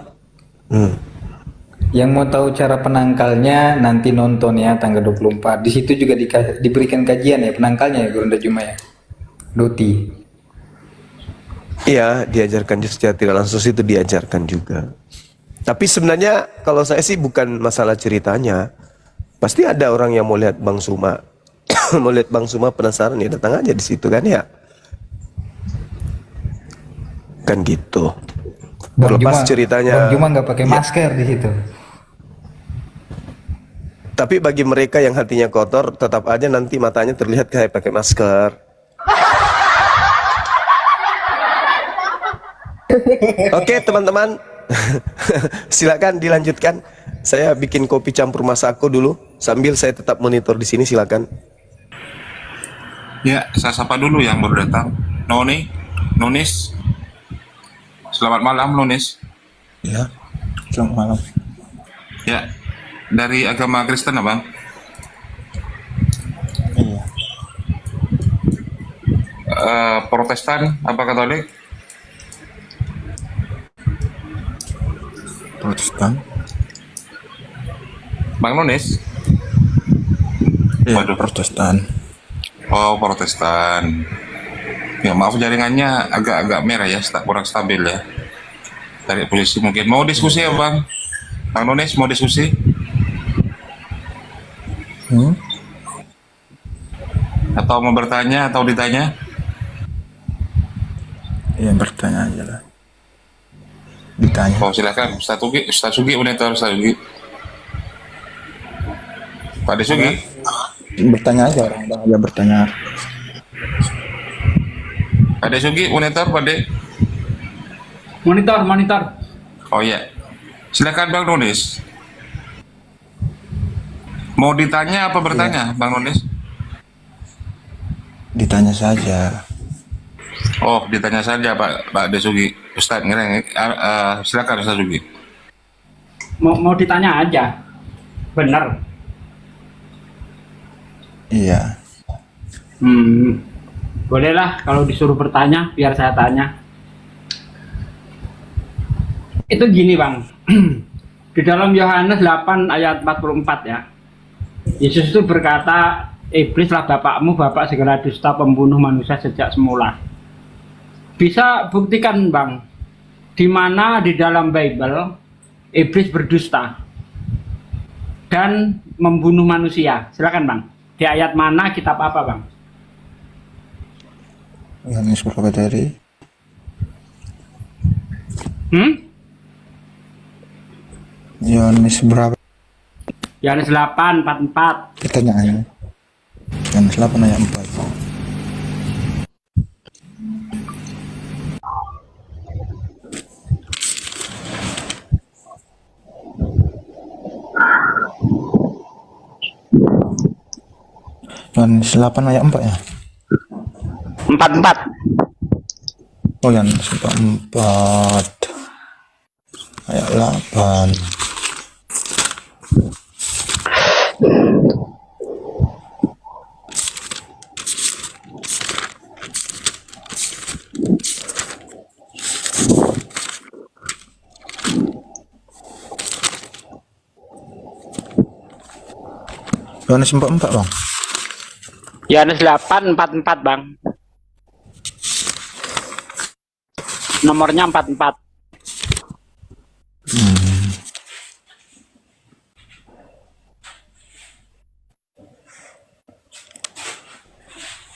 Yang mau tahu cara penangkalnya nanti nonton ya tanggal 24. Di situ juga diberikan kajian ya penangkalnya ya Gurunda Juma ya. Doti. Iya, diajarkan secara tidak langsung, itu diajarkan juga. Tapi sebenarnya kalau saya sih bukan masalah ceritanya. Pasti ada orang yang mau lihat Bang Suma. Mau lihat Bang Suma penasaran ya datang aja di situ kan ya. Kan gitu. Terlepas ceritanya. Bang Juma nggak pakai masker di situ. Tapi bagi mereka yang hatinya kotor, tetap aja nanti matanya terlihat kayak pakai masker. Oke teman-teman, silakan dilanjutkan. Saya bikin kopi campur masako dulu, sambil saya tetap monitor di sini. Silakan. Ya, saya sapa dulu yang baru datang. Nonis. Selamat malam, Nonis. Ya, selamat malam. Ya, dari agama Kristen, Abang? Iya. Protestan apa Katolik? Protestan. Bang Nonis? Iya, Protestan. Oh, Protestan. Ya, maaf jaringannya agak merah ya, kurang stabil ya. Dari posisi mungkin. Mau diskusi ya, Bang? Bang Nonis mau diskusi? Atau mau bertanya atau ditanya? Iya, bertanya aja lah. Ditanya. Oh, silakan. Ustaz Sugi, Monitor Ustaz Sugi. Pak Desugi. Bertanya aja, orang aja bertanya. Pak Desugi, Monitor, Pak De. Monitor. Oh iya. Silakan Bang Nonis. Mau ditanya apa bertanya, Bang Nonis? Ditanya saja. Oh, ditanya saja Pak Desugi. Ustaz ngereng. Silakan Ustaz Sugi. Mau ditanya aja. Benar. Iya. Bolehlah kalau disuruh bertanya, biar saya tanya. Itu gini Bang, di dalam Yohanes 8 ayat 44 ya, Yesus itu berkata, iblislah bapakmu, bapak segala dusta, pembunuh manusia sejak semula. Bisa buktikan Bang, di mana di dalam Bible iblis berdusta dan membunuh manusia? Silakan Bang, di ayat mana, kitab apa Bang? Yohanes berapa dari? Yohanes berapa? Yohanes 8, 44. Pertanyaannya. Yohanes 8 ayat 4. Yohanes 8 ayat 4 ya? 44. Oh, Yohanes 4 ayat 8. Yohanes 44 Bang. Yohanes 8, 44 Bang. Nomornya 44.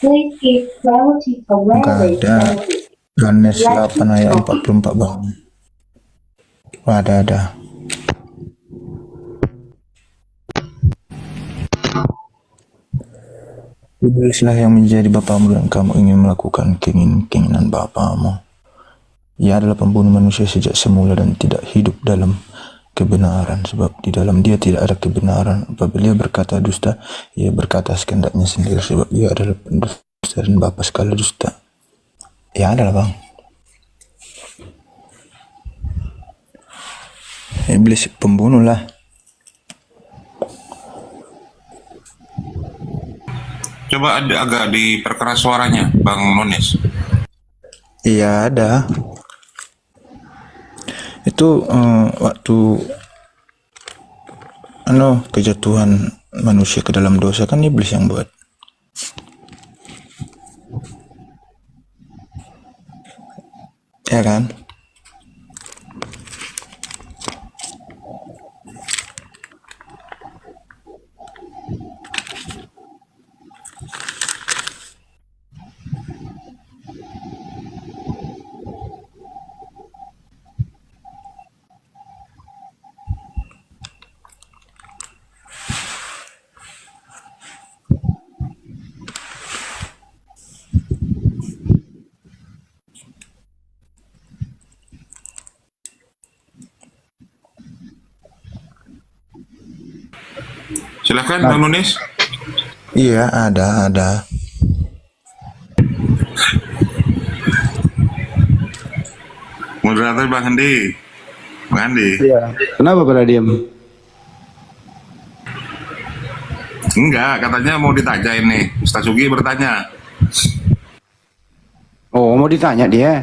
Enggak ada. Yohanes 8 ayat 44 Bang. Oh, ada. Iblislah yang menjadi bapamu dan kamu ingin melakukan keinginan bapamu. Ia adalah pembunuh manusia sejak semula dan tidak hidup dalam kebenaran, sebab di dalam dia tidak ada kebenaran. Apabila ia berkata dusta, ia berkata sekendaknya sendiri, sebab ia adalah pendusta dan bapa segala dusta. Ya adalah bang. Iblis pembunuh lah. Coba agak diperkeras suaranya, Bang Nonis. Iya ada. Itu waktu kejatuhan manusia ke dalam dosa kan iblis yang buat. Ya kan? Silahkan Bang Nonis. Iya ada. Moderator Bang Andi. Bang Andi. Iya. Kenapa pada diam? Enggak, katanya mau ditanya ini. Ustaz Sugi bertanya. Oh, mau ditanya dia?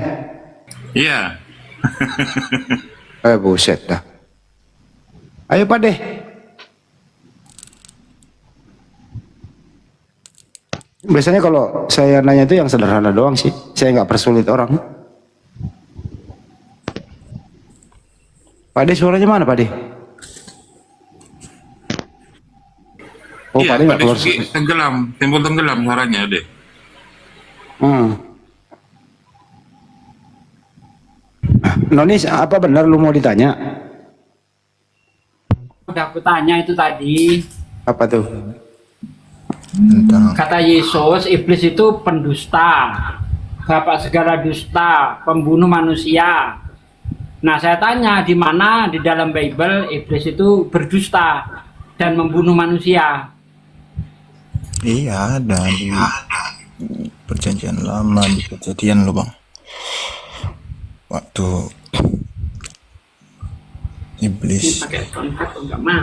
Iya. Buset dah. Ayo Pak deh. Biasanya kalau saya nanya itu yang sederhana doang sih. Saya nggak persulit orang. Pak De, suaranya mana Pak De? Oh, Iya, Pak De nggak Pak keluar. Sugi tenggelam, timbul tenggelam suaranya deh. Nonis, apa benar lu mau ditanya? Udah aku tanya itu tadi. Apa tuh? Kata Yesus, iblis itu pendusta, bapak segala dusta, pembunuh manusia. Nah, saya tanya di mana di dalam Bible iblis itu berdusta dan membunuh manusia? Iya ada di perjanjian lama, di kejadian loh bang. Waktu iblis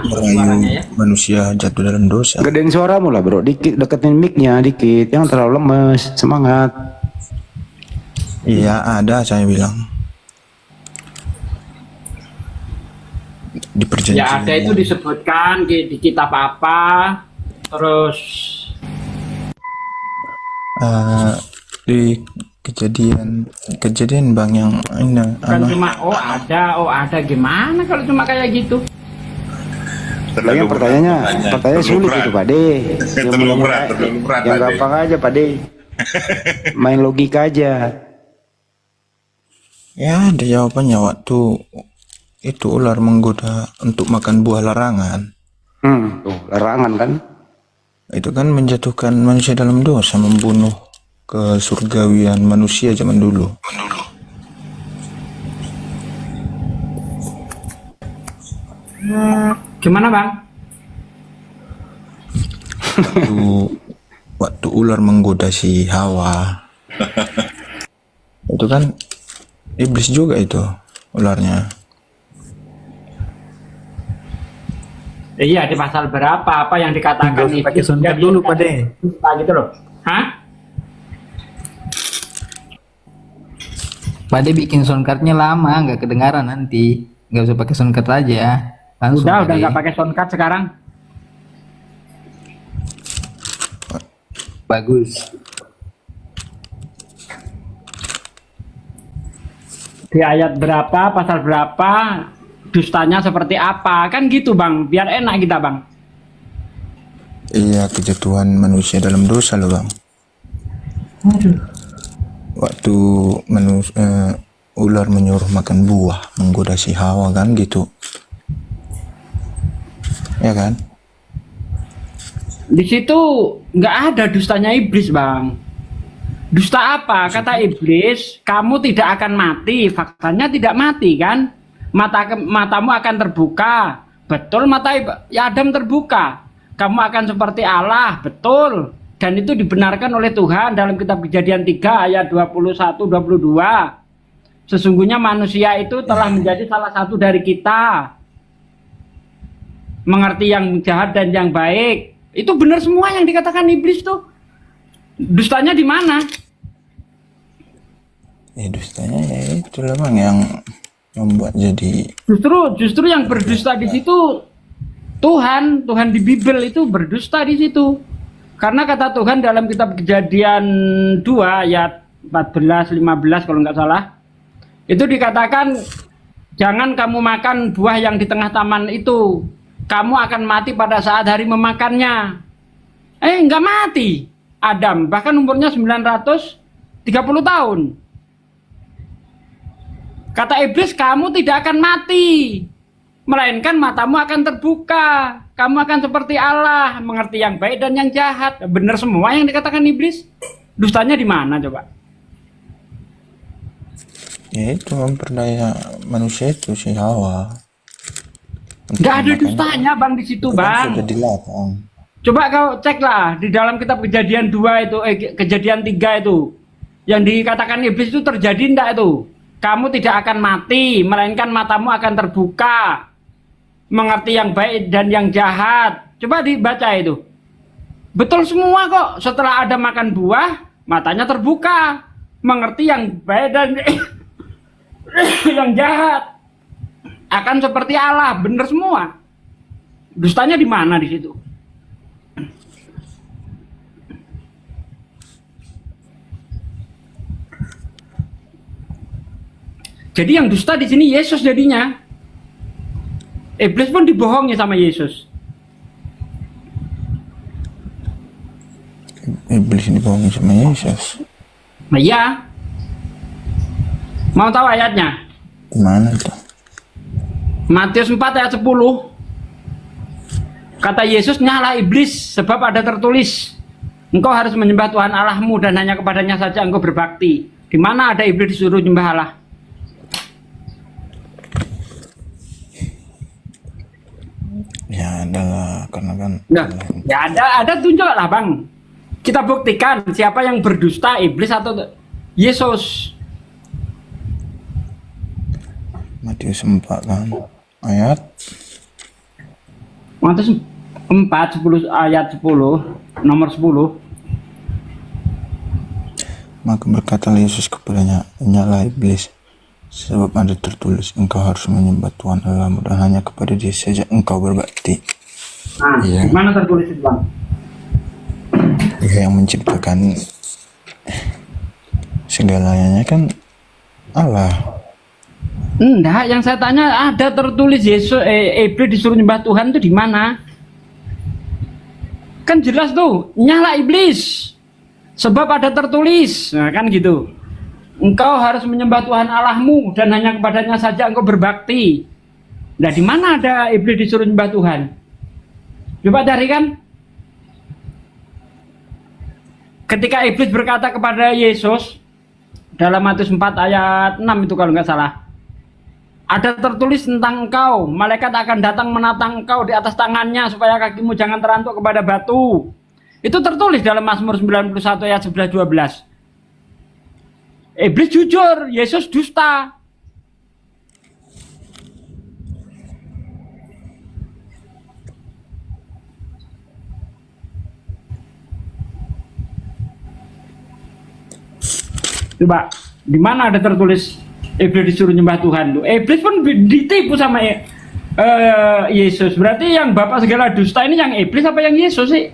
merayu manusia jatuh dalam dosa. Gedein suaramu lah bro, dikit deketin mic-nya dikit, jangan terlalu lemes, semangat. Iya ada, saya bilang di perjanjian. Ya ada itu disebutkan di kitab apa, terus di kejadian bang yang ini kan cuma ada gimana kalau cuma kayak gitu? Lagi pertanyaannya sulit itu Pak De. Terlalu berat. Yang gampang aja Pak De. Main logika aja. Ya ada jawabannya waktu itu ular menggoda untuk makan buah larangan. Tuh, larangan kan? Itu kan menjatuhkan manusia dalam dosa, membunuh kesurgawian manusia zaman dulu. Gimana bang? Waktu ular menggoda si Hawa, itu kan iblis juga itu ularnya. Iya, di pasal berapa? Apa yang dikatakan itu? Pakai sunkat dulu Pak De. Gitu loh. Hah? Pak De bikin soundcardnya lama, nggak kedengaran nanti. Nggak usah pakai soundcard aja. Langsung Udah Pak De. nggak pakai soundcard sekarang. Bagus. Di ayat berapa, pasal berapa, dustanya seperti apa? Kan gitu bang, biar enak kita bang. Iya, kejatuhan manusia dalam dosa loh bang. Waktu ular menyuruh makan buah, menggoda si Hawa kan gitu. Ya kan? Di situ nggak ada dustanya iblis bang. Dusta apa? Kata iblis, kamu tidak akan mati. Faktanya tidak mati kan? Matamu akan terbuka. Betul, mata Adam terbuka. Kamu akan seperti Allah, betul. Dan itu dibenarkan oleh Tuhan dalam kitab Kejadian 3 ayat 21-22. Sesungguhnya manusia itu telah menjadi salah satu dari kita. Mengerti yang jahat dan yang baik. Itu benar semua yang dikatakan iblis tuh. Dustanya di mana? Dustanya ya itu lah bang, yang membuat jadi. Justru yang berdusta di situ Tuhan di Bible itu berdusta di situ. Karena kata Tuhan dalam kitab Kejadian 2 ayat 14-15 kalau nggak salah, itu dikatakan jangan kamu makan buah yang di tengah taman itu, kamu akan mati pada saat hari memakannya. Nggak mati Adam, bahkan umurnya 930 tahun. Kata iblis, kamu tidak akan mati, melainkan matamu akan terbuka. Kamu akan seperti Allah, mengerti yang baik dan yang jahat. Benar semua yang dikatakan iblis. Dustanya di mana coba? Ya itu memperdaya manusia itu si Hawa. Nggak ada dustanya bang di situ bang. Sudah dilarang. Coba kau cek lah di dalam kitab Kejadian 2 itu, Kejadian 3 itu, yang dikatakan iblis itu terjadi enggak itu? Kamu tidak akan mati, melainkan matamu akan terbuka, mengerti yang baik dan yang jahat. Coba dibaca itu. Betul semua kok. Setelah Adam makan buah, matanya terbuka, mengerti yang baik dan yang jahat. Akan seperti Allah, benar semua. Dustanya di mana di situ? Jadi yang dusta di sini Yesus jadinya. Iblis pun dibohongi sama Yesus. Iblis dibohongi sama Yesus. Nah, iya. Mau tahu ayatnya? Mana tuh? Matius 4 ayat 10. Kata Yesus, nyala iblis, sebab ada tertulis, engkau harus menyembah Tuhan Allahmu dan hanya kepadanya saja engkau berbakti. Di mana ada iblis disuruh nyembah Allah? Ya adalah karena kan. Nah, ya ada tunjuk lah bang. Kita buktikan siapa yang berdusta, iblis atau Yesus. Matius 4 kan ayat. Matius 4 10 ayat 10 nomor 10. Maka berkatalah Yesus kepadanya, nyala iblis, sebab ada tertulis, engkau harus menyembah Tuhan Allahmu dan hanya kepada Dia saja engkau berbakti. Nah, ya. Mana tertulis itu bang? Dia yang menciptakan segalanya kan Allah. Enggak, yang saya tanya ada tertulis Yesus iblis disuruh nyembah Tuhan itu di mana? Kan jelas tuh, nyala iblis. Sebab ada tertulis. Nah, kan gitu. Engkau harus menyembah Tuhan Allahmu dan hanya kepadanya saja engkau berbakti. Nah, di mana ada iblis disuruh nyembah Tuhan? Coba cari kan. Ketika iblis berkata kepada Yesus dalam Matius 4 ayat 6 itu kalau nggak salah. Ada tertulis tentang engkau, malaikat akan datang menatang engkau di atas tangannya supaya kakimu jangan terantuk kepada batu. Itu tertulis dalam Mazmur 91 ayat 11-12. Iblis jujur, Yesus dusta. Coba, di mana ada tertulis iblis disuruh nyembah Tuhan tuh? Iblis pun ditipu sama Yesus. Berarti yang bapak segala dusta ini yang iblis apa yang Yesus sih?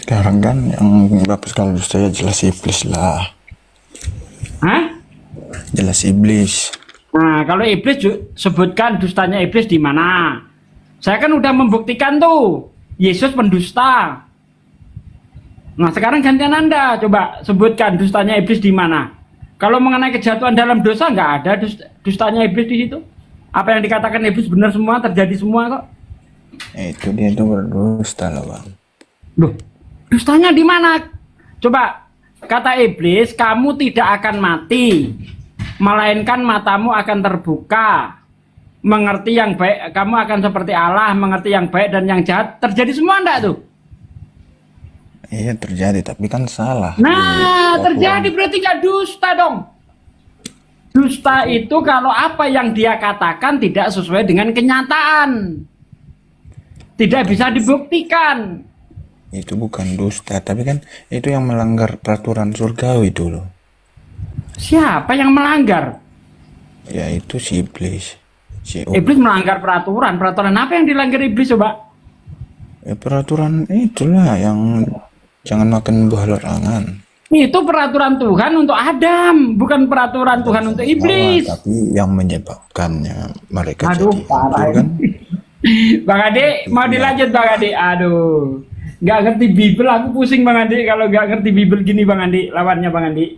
Sekarang kan yang bapak segala dusta ya jelas iblis lah. Hah? Jelas iblis. Nah, kalau iblis sebutkan dustanya iblis di mana? Saya kan udah membuktikan tuh Yesus pendusta. Nah, sekarang gantian Anda coba sebutkan dustanya iblis di mana? Kalau mengenai kejatuhan dalam dosa nggak ada dustanya iblis di situ. Apa yang dikatakan iblis benar semua, terjadi semua kok. Itu dia tuh berdusta loh bang. Loh, dustanya di mana? Coba Kata iblis, kamu tidak akan mati, melainkan matamu akan terbuka, mengerti yang baik, kamu akan seperti Allah, mengerti yang baik dan yang jahat. Terjadi semua enggak tuh? Iya terjadi, tapi kan salah. Nah, terjadi berarti gak dusta dong. Dusta itu kalau apa yang dia katakan tidak sesuai dengan kenyataan, tidak bisa dibuktikan. Itu bukan dusta, tapi kan itu yang melanggar peraturan surgawi dulu. Siapa yang melanggar? Ya itu si iblis. Iblis melanggar peraturan. Peraturan apa yang dilanggar iblis coba? Ya, peraturan itulah yang jangan makan buah larangan. Itu peraturan Tuhan untuk Adam, bukan peraturan Tuhan untuk iblis. Tapi yang menyebabkannya mereka Aduh, jadi parah kan? Bang Ade, mau dilanjut Bang Ade? Aduh, nggak ngerti Bible, aku pusing Bang Ade kalau nggak ngerti Bible gini Bang Ade, lawannya Bang Ade.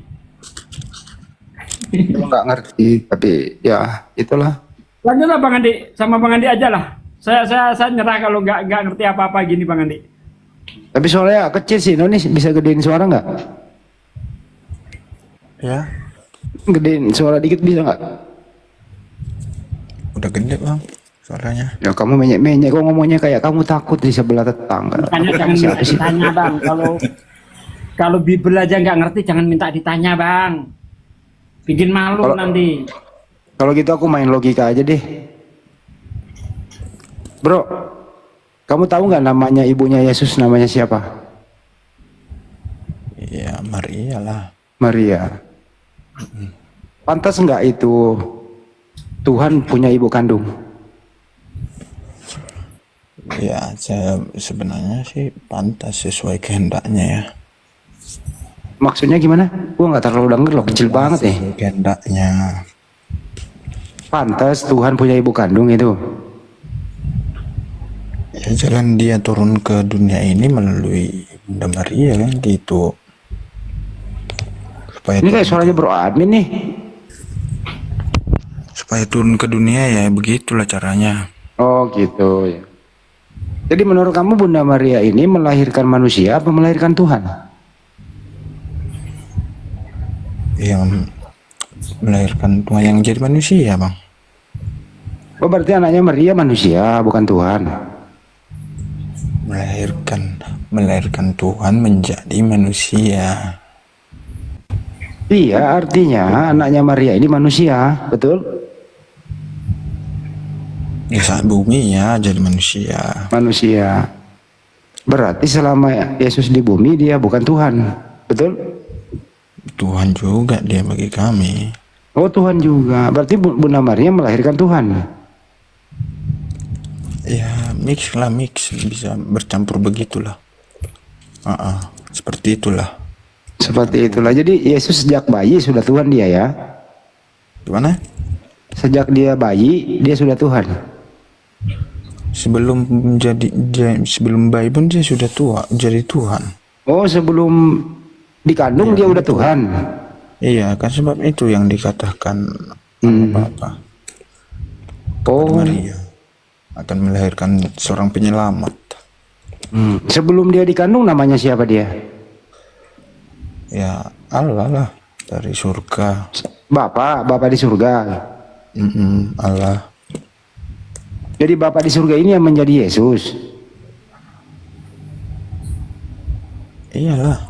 Nggak ngerti, tapi ya itulah. Lanjutlah Bang Ade, sama Bang Ade aja lah. Saya nyerah kalau nggak ngerti apa-apa gini Bang Ade. Tapi suaranya kecil sih, Noni bisa gedein suara nggak? Ya. Gedein suara dikit bisa nggak? Udah gede bang suaranya. Ya kamu menyek-menyek kok ngomongnya kayak kamu takut di sebelah tetangga. Makanya jangan minta ditanya Bang. Kalau Bible aja nggak ngerti jangan minta ditanya Bang. Bikin malu nanti. Kalau gitu aku main logika aja deh. Bro, kamu tahu nggak namanya ibunya Yesus namanya siapa? Ya Maria lah. Maria. Pantas nggak itu Tuhan punya ibu kandung? Ya saya sebenarnya sih pantas sesuai kehendaknya ya. Maksudnya gimana? Gua nggak terlalu denger loh, kecil banget nih. Kehendaknya. Pantas Tuhan punya ibu kandung itu. Ya jalan dia turun ke dunia ini melalui Bunda Maria kan gitu. Supaya ini kayak suaranya Bro Admin nih. Supaya turun ke dunia ya begitulah caranya. Oh gitu ya. Jadi menurut kamu Bunda Maria ini melahirkan manusia apa melahirkan Tuhan? Yang melahirkan Tuhan yang jadi manusia bang. Oh berarti anaknya Maria manusia bukan Tuhan. Melahirkan Tuhan menjadi manusia. Iya artinya anaknya Maria ini manusia, betul? Ya saat bumi ya jadi manusia. Manusia. Berarti selama Yesus di bumi dia bukan Tuhan, betul? Tuhan juga dia bagi kami. Oh Tuhan juga. Berarti Bunda Maria melahirkan Tuhan. Ya mix bisa bercampur begitulah. Seperti itulah. Seperti itulah. Jadi Yesus sejak bayi sudah Tuhan dia ya. Gimana? Sejak dia bayi dia sudah Tuhan. Sebelum bayi pun dia sudah tua jadi Tuhan. Oh sebelum dikandung dia udah Tuhan. Iya kan sebab itu yang dikatakan apa-apa. Maria akan melahirkan seorang penyelamat. Sebelum dia dikandung namanya siapa dia? Ya Allah lah dari surga. Bapak di surga. Allah. Jadi Bapak di surga ini yang menjadi Yesus. Iyalah.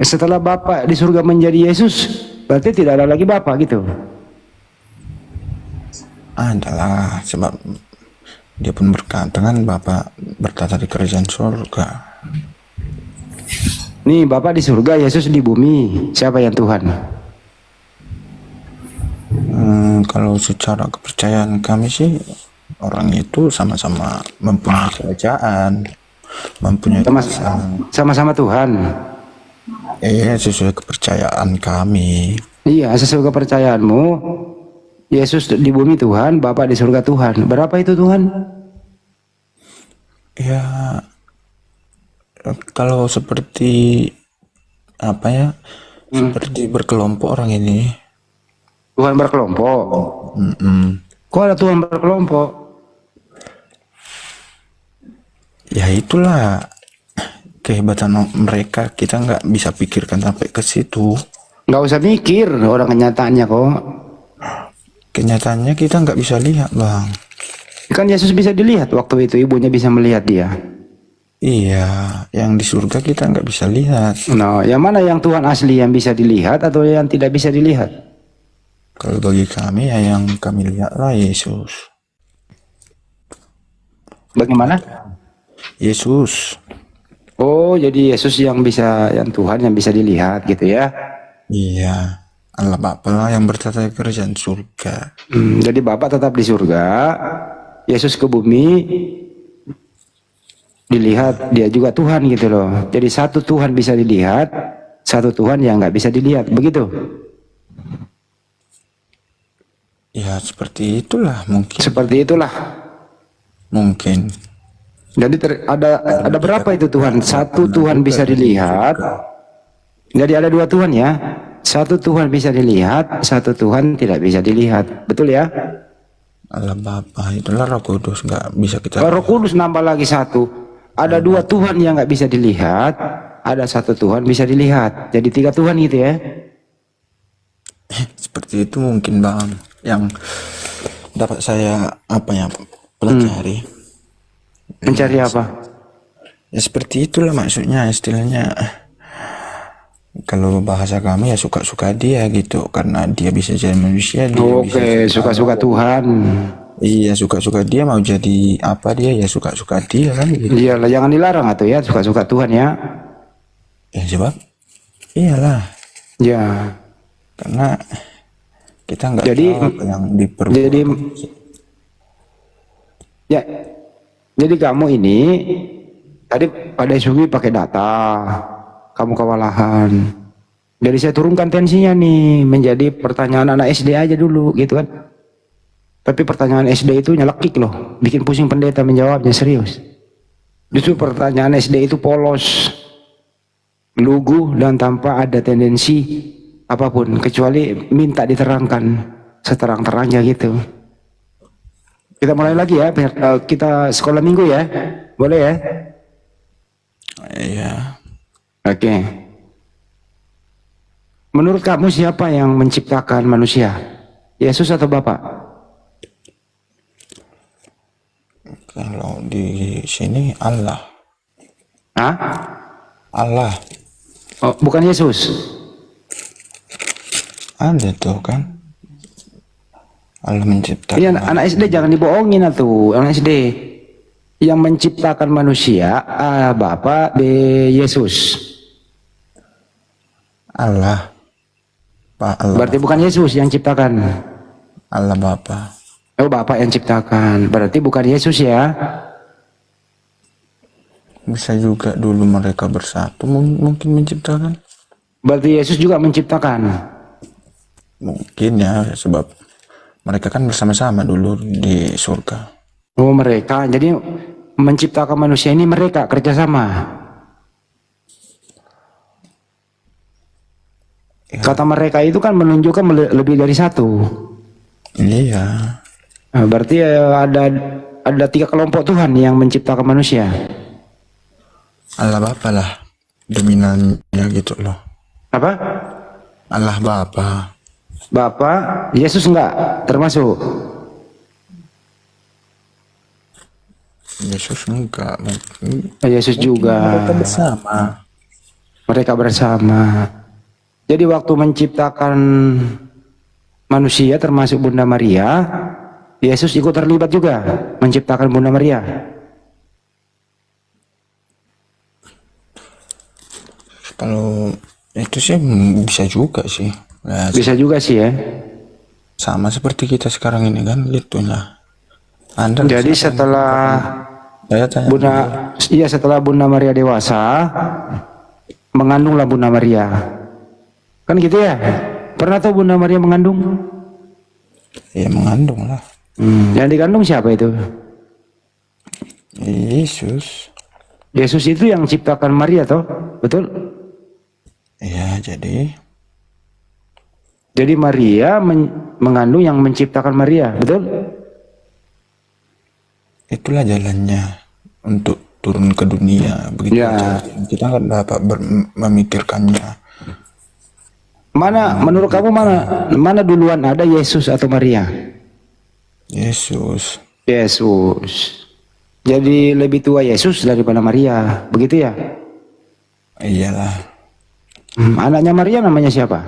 Setelah Bapak di surga menjadi Yesus, berarti tidak ada lagi Bapak gitu. Adalah sebab dia pun berkata kan Bapak bertata di kerajaan surga. Nih Bapak di surga, Yesus di bumi. Siapa yang Tuhan? Kalau secara kepercayaan kami sih orang itu sama-sama mempunyai kerajaan, mempunyai sama-sama Tuhan. Sesuai kepercayaan kami. Iya, sesuai kepercayaanmu. Yesus di bumi Tuhan, Bapak di surga Tuhan. Berapa itu Tuhan? Ya, kalau seperti apa ya, seperti berkelompok orang ini. Tuhan berkelompok. Kok ada Tuhan berkelompok? Ya itulah kehebatan mereka kita nggak bisa pikirkan sampai ke situ. Nggak usah mikir orang kenyataannya kok. Kenyataannya kita nggak bisa lihat, Bang. Kan Yesus bisa dilihat waktu itu, ibunya bisa melihat dia. Iya, yang di surga kita nggak bisa lihat. Nah, yang mana yang Tuhan asli yang bisa dilihat atau yang tidak bisa dilihat? Kalau bagi kami ya yang kami lihatlah Yesus. Bagaimana? Yesus. Oh, jadi Yesus yang Tuhan yang bisa dilihat gitu ya? Iya, Allah Bapa lah yang bertata di kerajaan surga. Jadi Bapa tetap di surga, Yesus ke bumi, dilihat dia juga Tuhan gitu loh. Jadi satu Tuhan bisa dilihat, satu Tuhan yang nggak bisa dilihat, begitu? Ya seperti itulah mungkin. Seperti itulah. Mungkin. Jadi ada berapa itu Tuhan? Satu Tuhan bisa dilihat. Jadi ada dua Tuhan ya. Satu Tuhan bisa dilihat, satu Tuhan tidak bisa dilihat. Betul ya? Allah Bapa itulah Roh Kudus, nggak bisa kita. Roh Kudus nambah lagi satu. Ada dua Tuhan yang nggak bisa dilihat, ada satu Tuhan bisa dilihat. Jadi tiga Tuhan gitu ya? Seperti itu mungkin Bang. Yang dapat saya pelajari. Mencari apa? Ya seperti itulah maksudnya, istilahnya. Kalau bahasa kami ya suka-suka dia gitu, karena dia bisa jadi manusia. Oke, suka-suka Tuhan. Iya, suka-suka dia, mau jadi apa dia ya suka-suka dia kan gitu. Iyalah, jangan dilarang atau ya, suka-suka Tuhan ya. Ya sebab iyalah. Ya. Karena kita nggak tahu apa yang diperbuat. Jadi kamu ini tadi pada Sugi pakai data, kamu kewalahan. Jadi saya turunkan tensinya nih menjadi pertanyaan anak SD aja dulu gitu kan. Tapi pertanyaan SD itu nyelekik loh, bikin pusing pendeta menjawabnya, serius. Justru pertanyaan SD itu polos, lugu dan tanpa ada tendensi apapun kecuali minta diterangkan seterang-terangnya gitu. Kita mulai lagi ya, kita sekolah minggu ya, boleh ya? Iya. Oke. Menurut kamu siapa yang menciptakan manusia? Yesus atau Bapak? Kalau di sini Allah. Hah? Allah. Oh, bukan Yesus. Ada tuh kan. Allah menciptakan. Iya, anak SD jangan dibohongin atuh, anak SD. Yang menciptakan manusia A. Bapak, B. Yesus. Allah. Pak Allah. Berarti bukan Yesus yang ciptakan. Allah Bapa. Oh, Bapak yang ciptakan. Berarti bukan Yesus ya. Bisa juga dulu mereka bersatu mungkin menciptakan. Berarti Yesus juga menciptakan. Mungkin ya, sebab mereka kan bersama-sama dulu di surga. Oh, mereka. Jadi menciptakan manusia ini mereka kerjasama. Ya. Kata mereka itu kan menunjukkan lebih dari satu. Iya. Nah, berarti ada tiga kelompok Tuhan yang menciptakan manusia. Allah Bapa lah dominannya gitu loh. Apa? Allah Bapa. Bapak, Yesus enggak termasuk. Yesus enggak. Yesus juga. Mereka bersama. Mereka bersama. Jadi waktu menciptakan manusia termasuk Bunda Maria, Yesus ikut terlibat juga menciptakan Bunda Maria. Kalau itu sih bisa juga sih. Ya, bisa juga sih ya. Sama seperti kita sekarang ini kan gitu lah. Jadi setelah setelah Bunda Maria dewasa, mengandunglah Bunda Maria. Kan gitu ya? Pernah tahu Bunda Maria mengandung? Ya mengandung lah. Yang dikandung siapa itu? Yesus. Yesus itu yang ciptakan Maria toh? Betul? Iya, jadi Maria mengandung yang menciptakan Maria, betul? Itulah jalannya untuk turun ke dunia begitu Ya. aja. Kita nggak dapat memikirkannya. Mana menurut kamu mana duluan ada, Yesus atau Maria? Yesus. Yesus. Jadi lebih tua Yesus daripada Maria, begitu ya? Iyalah. Anaknya Maria namanya siapa?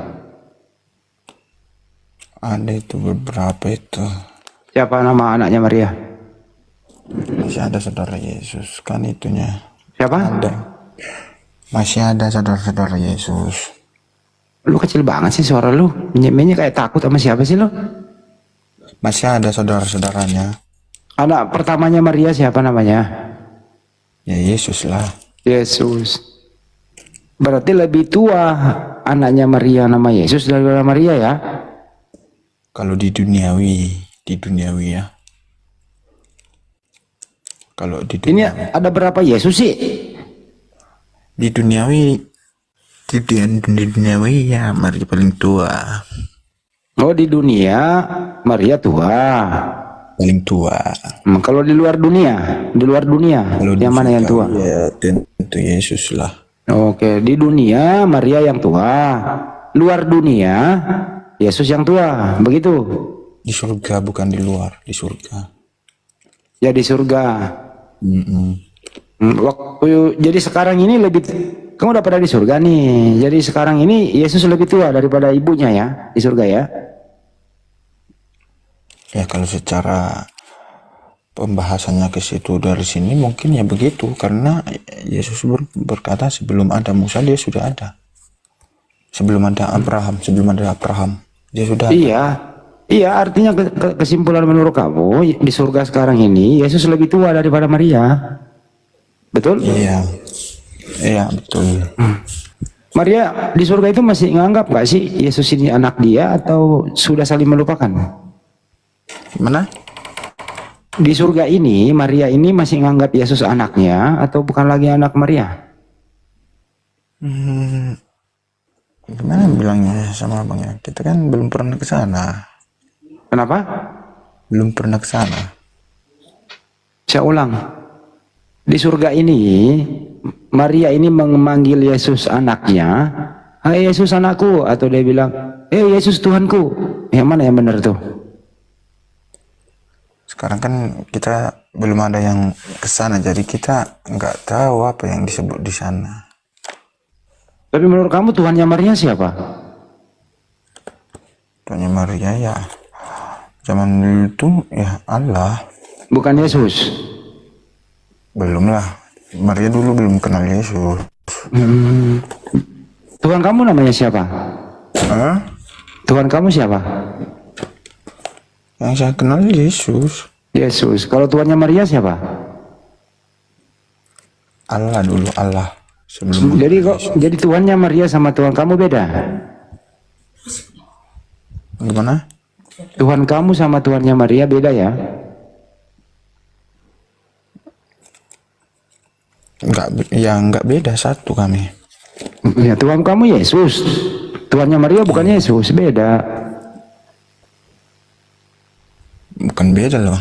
Ada itu beberapa itu. Siapa nama anaknya Maria? Masih ada saudara Yesus kan itunya. Siapa? Ada. Masih ada saudara-saudara Yesus. Lu kecil banget sih suara lu. Menye kayak takut sama siapa sih lu? Masih ada saudara-saudaranya. Anak pertamanya Maria siapa namanya? Ya Yesus lah. Yesus. Berarti lebih tua anaknya Maria nama Yesus daripada Maria ya? Kalau di duniawi ya. Kalau di Ini ada berapa Yesus sih? di duniawi ya Maria paling tua. Oh, di dunia Maria tua. Paling tua. Kalau di luar dunia, Kalau yang mana yang tua? Ya tentu Yesus lah. Oke, di dunia Maria yang tua. Luar dunia Yesus yang tua, begitu? Di surga bukan di luar, di surga. Ya di surga. Waktu jadi sekarang ini kamu udah pada di surga nih. Jadi sekarang ini Yesus lebih tua daripada ibunya ya di surga ya. Ya kalau secara pembahasannya ke situ dari sini mungkin ya begitu, karena Yesus berkata sebelum ada Musa dia sudah ada. Sebelum ada Abraham dia sudah ada. Iya, artinya kesimpulan menurut kamu di surga sekarang ini Yesus lebih tua daripada Maria. Betul? Iya betul. Maria di surga itu masih nganggap nggak sih Yesus ini anak dia atau sudah saling melupakan? Mana? Di surga ini Maria ini masih nganggap Yesus anaknya atau bukan lagi anak Maria? Gimana bilangnya sama abang ya? Kita kan belum pernah ke sana. Kenapa? Belum pernah ke sana. Saya ulang. Di surga ini Maria ini memanggil Yesus anaknya. Hai Yesus anakku, atau dia bilang, Yesus Tuhanku. Yang mana yang benar tuh? Sekarang kan kita belum ada yang ke sana, jadi kita nggak tahu apa yang disebut di sana. Tapi menurut kamu Tuhannya Maria siapa? Tuhannya Maria ya zaman dulu itu ya Allah. Bukan Yesus. Belum lah. Maria dulu belum kenal Yesus. Tuhan kamu namanya siapa? Tuhan kamu siapa? Yang saya kenal Yesus. Yesus. Kalau Tuhannya Maria siapa? Allah dulu, Allah. Sebelum jadi Tuhannya Maria sama Tuhan kamu beda? Gimana? Tuhan kamu sama Tuhannya Maria beda ya? Enggak beda, satu kami. Ya, Tuhan kamu Yesus. Tuhannya Maria bukan Yesus, beda. Bukan beda loh.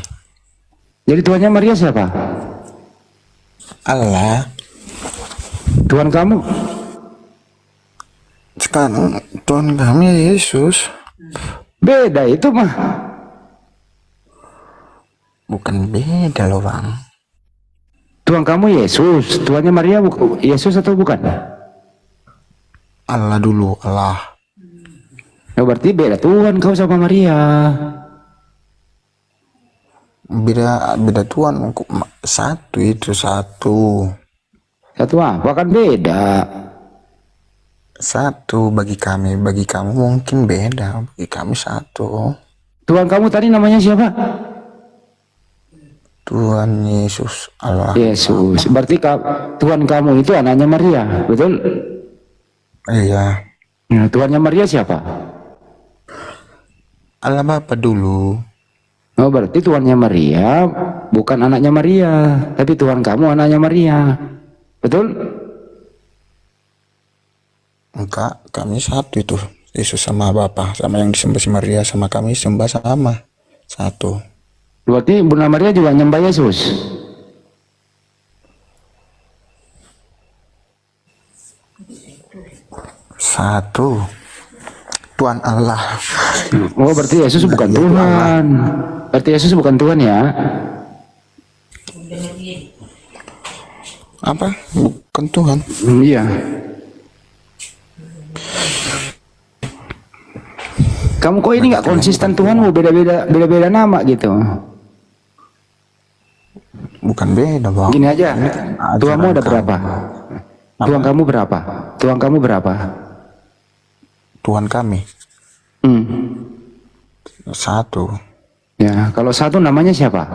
Jadi Tuhannya Maria siapa? Allah. Tuhan kamu? Sekarang Tuhan kami Yesus. Beda itu mah. Bukan beda loh bang. Tuhan kamu Yesus. Tuhannya Maria Yesus atau bukan? Allah dulu, Allah. Ya, berarti beda Tuhan kau sama Maria. Beda Tuhan, satu itu satu. Satu apa kan beda? Satu bagi kami, bagi kamu mungkin beda, bagi kami satu. Tuhan kamu tadi namanya siapa? Tuhan Yesus, Allah. Yesus. Berarti Tuhan kamu itu anaknya Maria, betul? Iya. Nah, Tuhannya Maria siapa? Allah Bapa dulu. Oh, berarti Tuhannya Maria bukan anaknya Maria, tapi Tuhan kamu anaknya Maria. Betul? Enggak, kami satu itu. Yesus sama Bapa, sama yang disembah si Maria, sama kami sembah sama. Satu. Berarti Bunda Maria juga nyembah Yesus? Satu. Tuhan Allah. Oh, berarti Yesus bukan Tuhan. Berarti Yesus bukan Tuhan ya? Apa? Bukan Tuhan. Iya. Kamu kok ini nggak konsisten, Tuhanmu beda-beda nama gitu? Bukan beda, Bang. Gini aja, Tuhanmu ada berapa? Tuhan kamu berapa? Tuhan kamu berapa? Tuhan kami. Satu. Ya, kalau satu namanya siapa?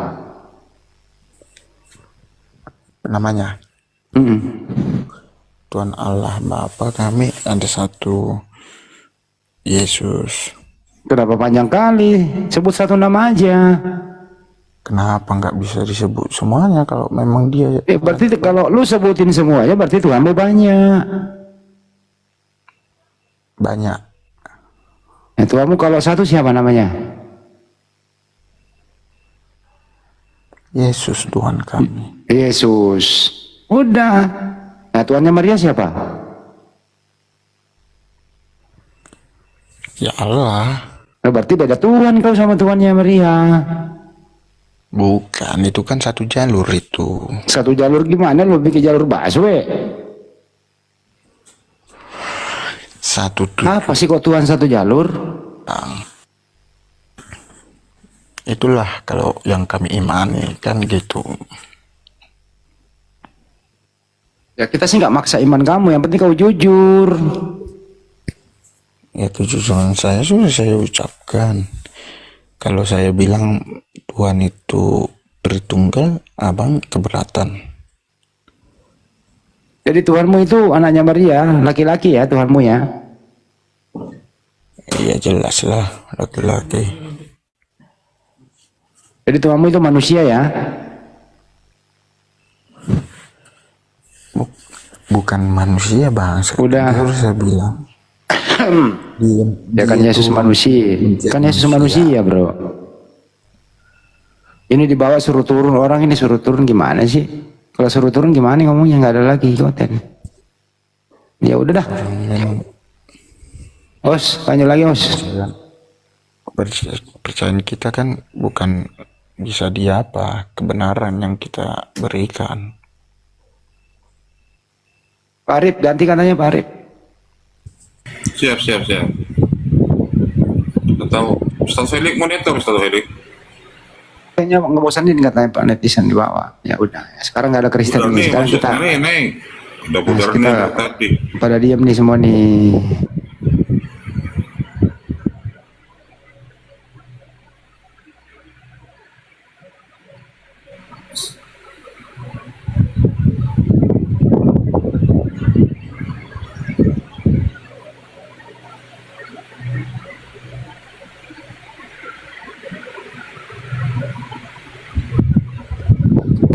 Namanya Tuhan Allah Bapa kami ada satu. Yesus. Kenapa panjang kali? Sebut satu nama aja. Kenapa nggak bisa disebut semuanya kalau memang dia? Berarti kalau lu sebutin semuanya berarti Tuhanmu banyak. Banyak. Nah, Tuhanmu kalau satu siapa namanya? Yesus Tuhan kami. Yesus. Udah. Nah, Tuhannya Maria siapa? Ya Allah. Nah, berarti beda Tuhan kau sama Tuhannya Maria. Bukan, itu kan satu jalur itu. Satu jalur gimana? Lu bikin jalur busway? Satu tuh. Apa sih kok Tuhan satu jalur? Itulah kalau yang kami imani kan gitu. Ya kita sih nggak maksa iman kamu, yang penting kau jujur. Ya kejujuran saya sudah saya ucapkan. Kalau saya bilang Tuhan itu Tritunggal, abang keberatan. Jadi Tuhanmu itu anaknya Maria, laki-laki ya Tuhanmu ya? Iya jelas lah, laki-laki. Jadi Tuhanmu itu manusia ya? Bukan manusia bang. Udah. Harus saya bilang. Ya kan Yesus manusia. Kan Yesus manusia bro. Ini dibawa suruh turun, orang ini suruh turun gimana sih? Kalau suruh turun gimana ngomongnya, nggak ada lagi konten. Ya udah dah. Os, tanya lagi Os. Percayaan kita kan bukan bisa diapa, kebenaran yang kita berikan. Pak Arif, ganti katanya Pak Arif. Siap. Tahu Ustaz Felix monitor Ustaz Felix. Kayaknya ngebosanin katanya Pak netizen di bawah. Ya udah, sekarang nggak ada Kristen Udah nih. nih, Sekarang kita nih. Udah putar kita nih tadi. pada diam nih semua nih.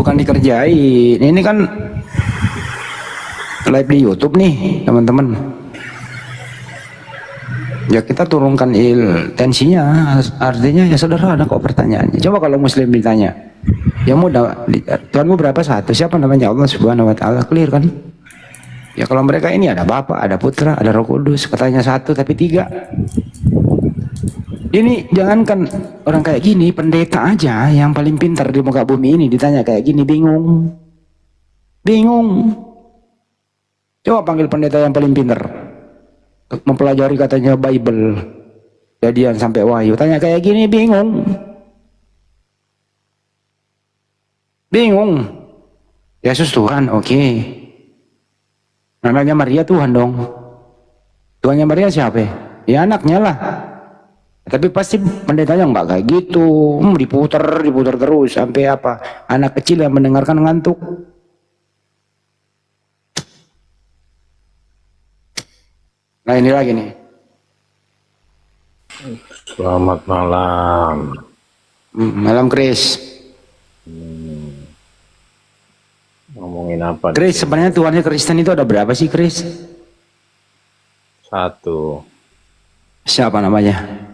Bukan dikerjain, ini kan live di YouTube nih teman-teman. Ya kita turunkan tensinya, artinya ya sederhana kok pertanyaannya. Coba kalau Muslim ditanya, ya mudah, Tuhanmu berapa? Satu. Siapa namanya? Allah Subhanahu Wa Taala. Clear kan? Ya kalau mereka ini ada Bapa, ada Putra, ada Roh Kudus, katanya satu tapi tiga. Ini jangankan orang kayak gini, pendeta aja yang paling pintar di muka bumi ini ditanya kayak gini bingung. Coba panggil pendeta yang paling pintar, mempelajari katanya Bible, Jadian sampai Wahyu, tanya kayak gini bingung. Yesus Tuhan, oke. Namanya Maria Tuhan dong. Tuhannya Maria siapa? Ya anaknya lah. Tapi pasti pendetanya nggak kayak gitu, diputar terus sampai apa? Anak kecil yang mendengarkan ngantuk. Nah ini lagi nih. Selamat malam. Malam Chris. Ngomongin apa? Chris, sebenarnya Tuhannya Kristen itu ada berapa sih Chris? Satu. Siapa namanya?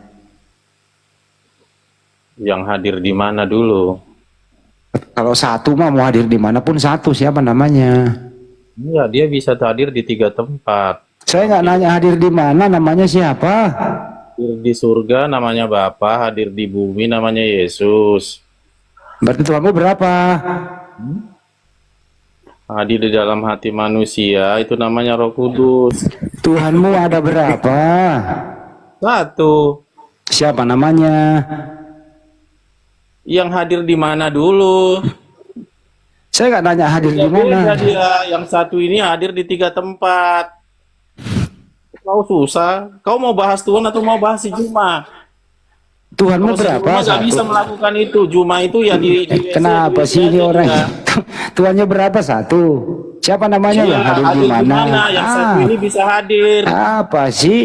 Yang hadir di mana dulu? Kalau satu mah mau hadir dimanapun satu, siapa namanya? Iya, dia bisa hadir di 3 tempat. Saya nggak nanya hadir di mana, namanya siapa? Hadir di surga namanya Bapa, hadir di bumi namanya Yesus. Berarti Tuhanmu berapa? Hadir di dalam hati manusia itu namanya Roh Kudus. Tuhanmu ada berapa? Satu. Siapa namanya? Yang hadir di mana dulu? Saya nggak nanya hadir di mana. Dia. Yang satu ini hadir di 3 tempat. Kau susah. Kau mau bahas Tuhan atau mau bahas si Juma? Tuhanmu berapa? Juma nggak bisa melakukan itu. Juma itu ya di kenapa sih ini orang? Tuhannya berapa? Satu. Siapa namanya yang hadir di mana? Yang satu ini bisa hadir. Apa sih?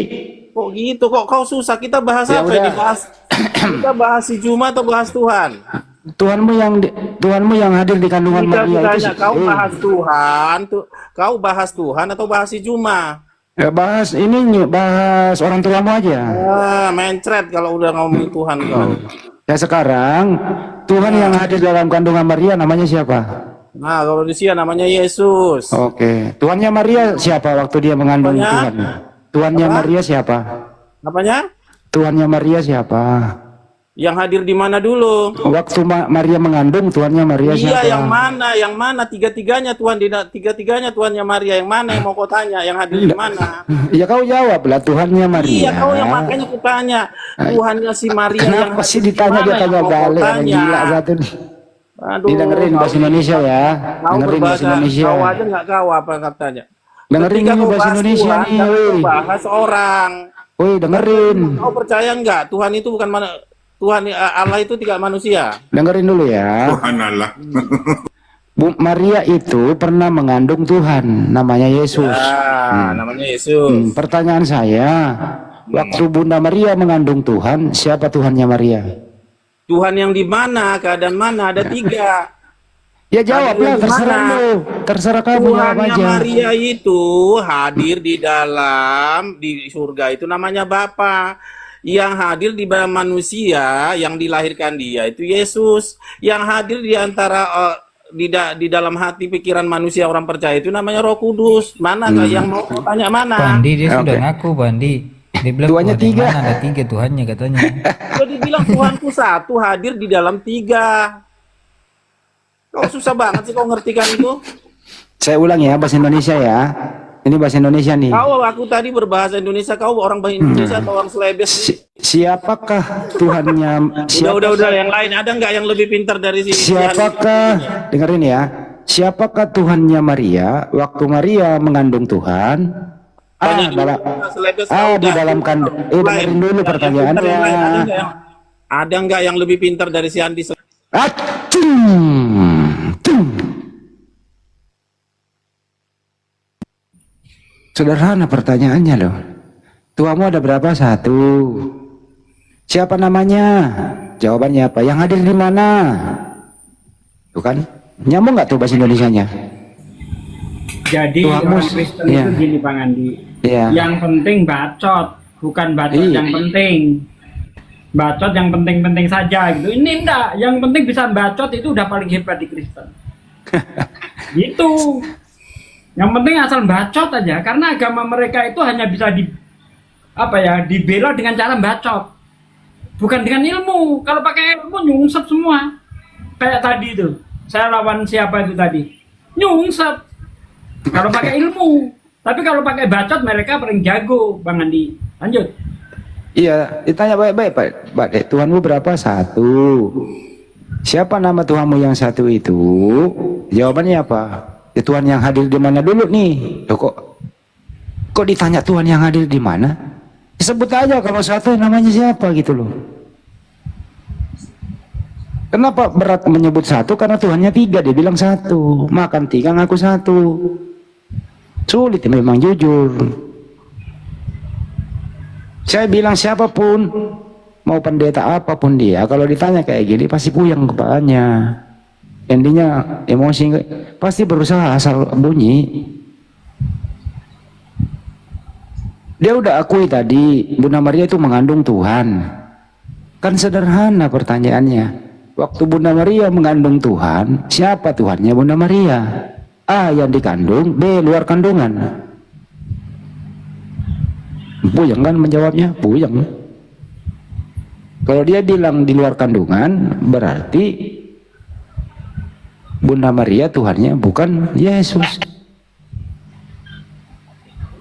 Kok gitu? Kok kau susah? Kita bahas Ya apa udah. ini? Kita bahas si Juma atau bahas Tuhan? Tuhanmu yang hadir di kandungan Maria itu. Kau bahas Tuhan, kau bahas Tuhan atau bahas si Juma? Ya bahas ini, bahas orang tuamu aja. Mencret kalau udah ngomongin Tuhan kau. Ya sekarang Tuhan yang hadir dalam kandungan Maria namanya siapa? Nah, kalau di sini namanya Yesus. Oke. Tuhannya Maria siapa waktu dia mengandung Tuhan? Tuhannya Maria siapa? Apanya? Tuhannya Maria siapa? Yang hadir di mana dulu? Waktu Maria mengandung, Tuhannya Maria siapa? Iya, yang mana? Yang mana? Tiga-tiganya Tuhannya Maria. Yang mana yang mau kau tanya? Yang hadir di mana? Ya kau jawab lah, Tuhannya Maria. Iya, kau yang makanya aku tanya. Tuhannya si Maria yang kenapa sih ditanya dia tanya balik? Orang gila satu nih. Aduh, dengerin bahasa Indonesia ya. Kau Dengerin bahasa Indonesia. Kau aja nggak kau apa katanya. Dengerin ini bahasa Indonesia nih. Kau bahas orang. Woi, dengerin. Kau percaya nggak? Tuhan itu bukan mana? Tuhan Allah itu tidak manusia. Dengerin dulu ya. Tuhan Allah. Bu Maria itu pernah mengandung Tuhan, namanya Yesus. Ya, namanya Yesus. Pertanyaan saya, waktu Bunda Maria mengandung Tuhan, siapa Tuhannya Maria? Tuhan yang di mana? Keadaan mana? Ada 3. Ya jawablah, terserah lu, terserah kamu jawab Tuhannya aja. Maria itu hadir di surga itu namanya Bapa. Yang hadir di dalam manusia yang dilahirkan dia itu Yesus. Yang hadir di antara di dalam hati pikiran manusia orang percaya itu namanya Roh Kudus. Mana yang mau tanya mana? Bandi dia sudah ngaku Bandi. Dia bilang Tuhannya Tuhan yang 3. mana ada 3 Tuhannya katanya. Kalau dibilang Tuhanku 1 hadir di dalam 3. Kau susah banget sih kau ngertikan itu. Saya ulang ya bahasa Indonesia ya. Ini bahasa Indonesia nih. Kau aku tadi berbahasa Indonesia, kau orang bahasa Indonesia atau orang Selebes? Siapakah Tuhannya? Udah yang lain ada nggak yang lebih pintar dari sini? Siapakah? Dengerin ya. Siapakah Tuhannya Maria waktu Maria mengandung Tuhan? Di dalam kandung. Dengerin dulu pertanyaannya. Ada nggak yang lebih pintar dari si Andi? Sederhana pertanyaannya loh. Tuamu ada berapa? 1. Siapa namanya? Jawabannya apa? Yang hadir di mana? Tuh kan? Nyambung nggak tuh bahasa Indonesianya? Jadi orang Kristen itu gini Bang Andi. Yang penting bacot, bukan bacot yang penting. Bacot yang penting-penting saja gitu. Ini enggak, yang penting bisa bacot itu udah paling hebat di Kristen. Gitu. Yang penting asal bacot aja, karena agama mereka itu hanya bisa dibela dengan cara bacot, bukan dengan ilmu. Kalau pakai ilmu nyungsep semua. Kayak tadi itu, saya lawan siapa itu tadi, nyungsep. Kalau pakai ilmu, tapi kalau pakai bacot mereka paling jago, Bang Andi. Lanjut. Iya, ditanya baik-baik Pak. Tuhanmu berapa? 1. Siapa nama Tuhanmu yang 1 itu? Jawabannya apa? Ya, Tuhan yang hadir di mana dulu nih? Loh, kok ditanya Tuhan yang hadir di mana? Sebut aja kalau 1 namanya siapa gitu loh. Kenapa berat menyebut 1? Karena Tuhannya 3, dia bilang 1. Makan 3 ngaku 1. Sulit memang jujur. Saya bilang siapapun, mau pendeta apapun dia, kalau ditanya kayak gini pasti puyeng kepalanya. Endingnya emosi, pasti berusaha asal bunyi. Dia udah akui tadi Bunda Maria itu mengandung Tuhan. Kan sederhana pertanyaannya. Waktu Bunda Maria mengandung Tuhan, siapa Tuhannya Bunda Maria? A yang dikandung, B luar kandungan. Puyeng kan menjawabnya, puyeng. Kalau dia bilang di luar kandungan, berarti Bunda Maria Tuhannya bukan Yesus.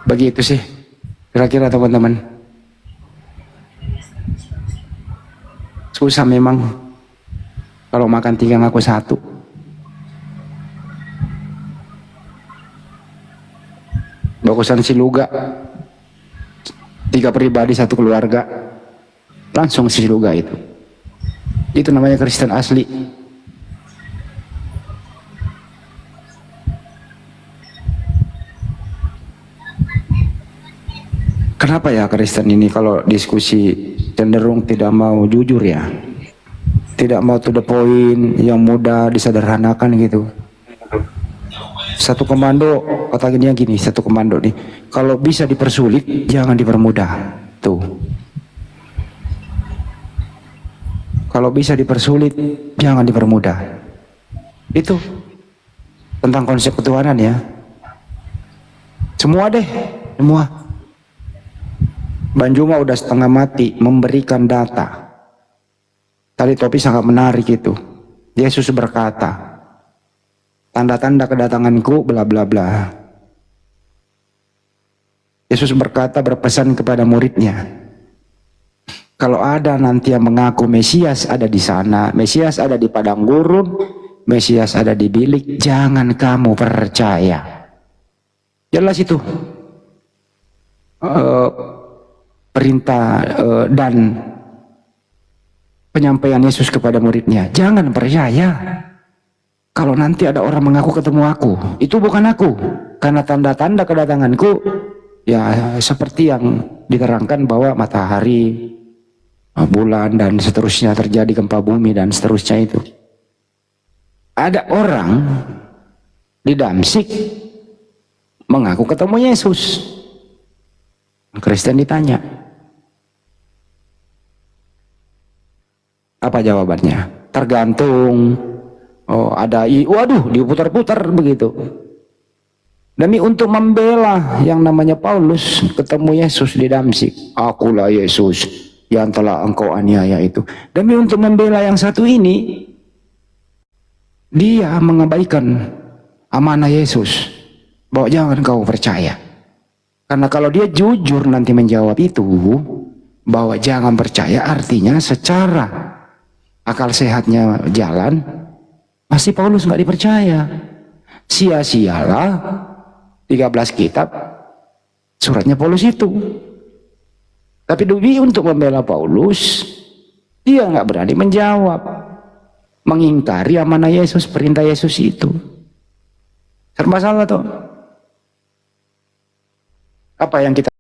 Begitu sih kira-kira teman-teman. Susah memang kalau makan 3 ngaku 1. Bagusan si Luga 3 pribadi 1 keluarga, langsung si Luga itu namanya Kristen asli. Kenapa ya Kristen ini kalau diskusi cenderung tidak mau jujur ya, tidak mau to the point, yang mudah disederhanakan gitu. Satu komando katanya gini, satu komando nih, kalau bisa dipersulit jangan dipermudah. Tuh, kalau bisa dipersulit jangan dipermudah. Itu tentang konsep ketuhanan ya. Semua deh, semua. Banjuma udah setengah mati memberikan data. Tadi Topi sangat menarik itu. Yesus berkata, tanda-tanda kedatanganku bla bla bla. Yesus berkata, berpesan kepada muridnya, kalau ada nanti yang mengaku Mesias ada di sana, Mesias ada di padang gurun, Mesias ada di bilik, jangan kamu percaya. Jelas itu perintah dan penyampaian Yesus kepada muridnya, jangan percaya kalau nanti ada orang mengaku ketemu aku, itu bukan aku, karena tanda-tanda kedatanganku ya seperti yang diterangkan bahwa matahari, bulan dan seterusnya, terjadi gempa bumi dan seterusnya. Itu ada orang di Damsyik mengaku ketemu Yesus. Kristen ditanya, apa jawabannya? Tergantung. Oh, ada waduh, diputar-putar begitu. Demi untuk membela yang namanya Paulus ketemu Yesus di Damsyik. Akulah Yesus yang telah engkau aniaya itu. Demi untuk membela yang satu ini, dia mengabaikan amanah Yesus bahwa jangan kau percaya. Karena kalau dia jujur nanti menjawab itu bahwa jangan percaya, artinya secara akal sehatnya jalan, pasti Paulus nggak dipercaya. Sia-sialah 13 kitab suratnya Paulus itu. Tapi demi untuk membela Paulus, dia nggak berani menjawab, mengingkari amanah Yesus, perintah Yesus itu. Serba salah tuh. Apa yang kita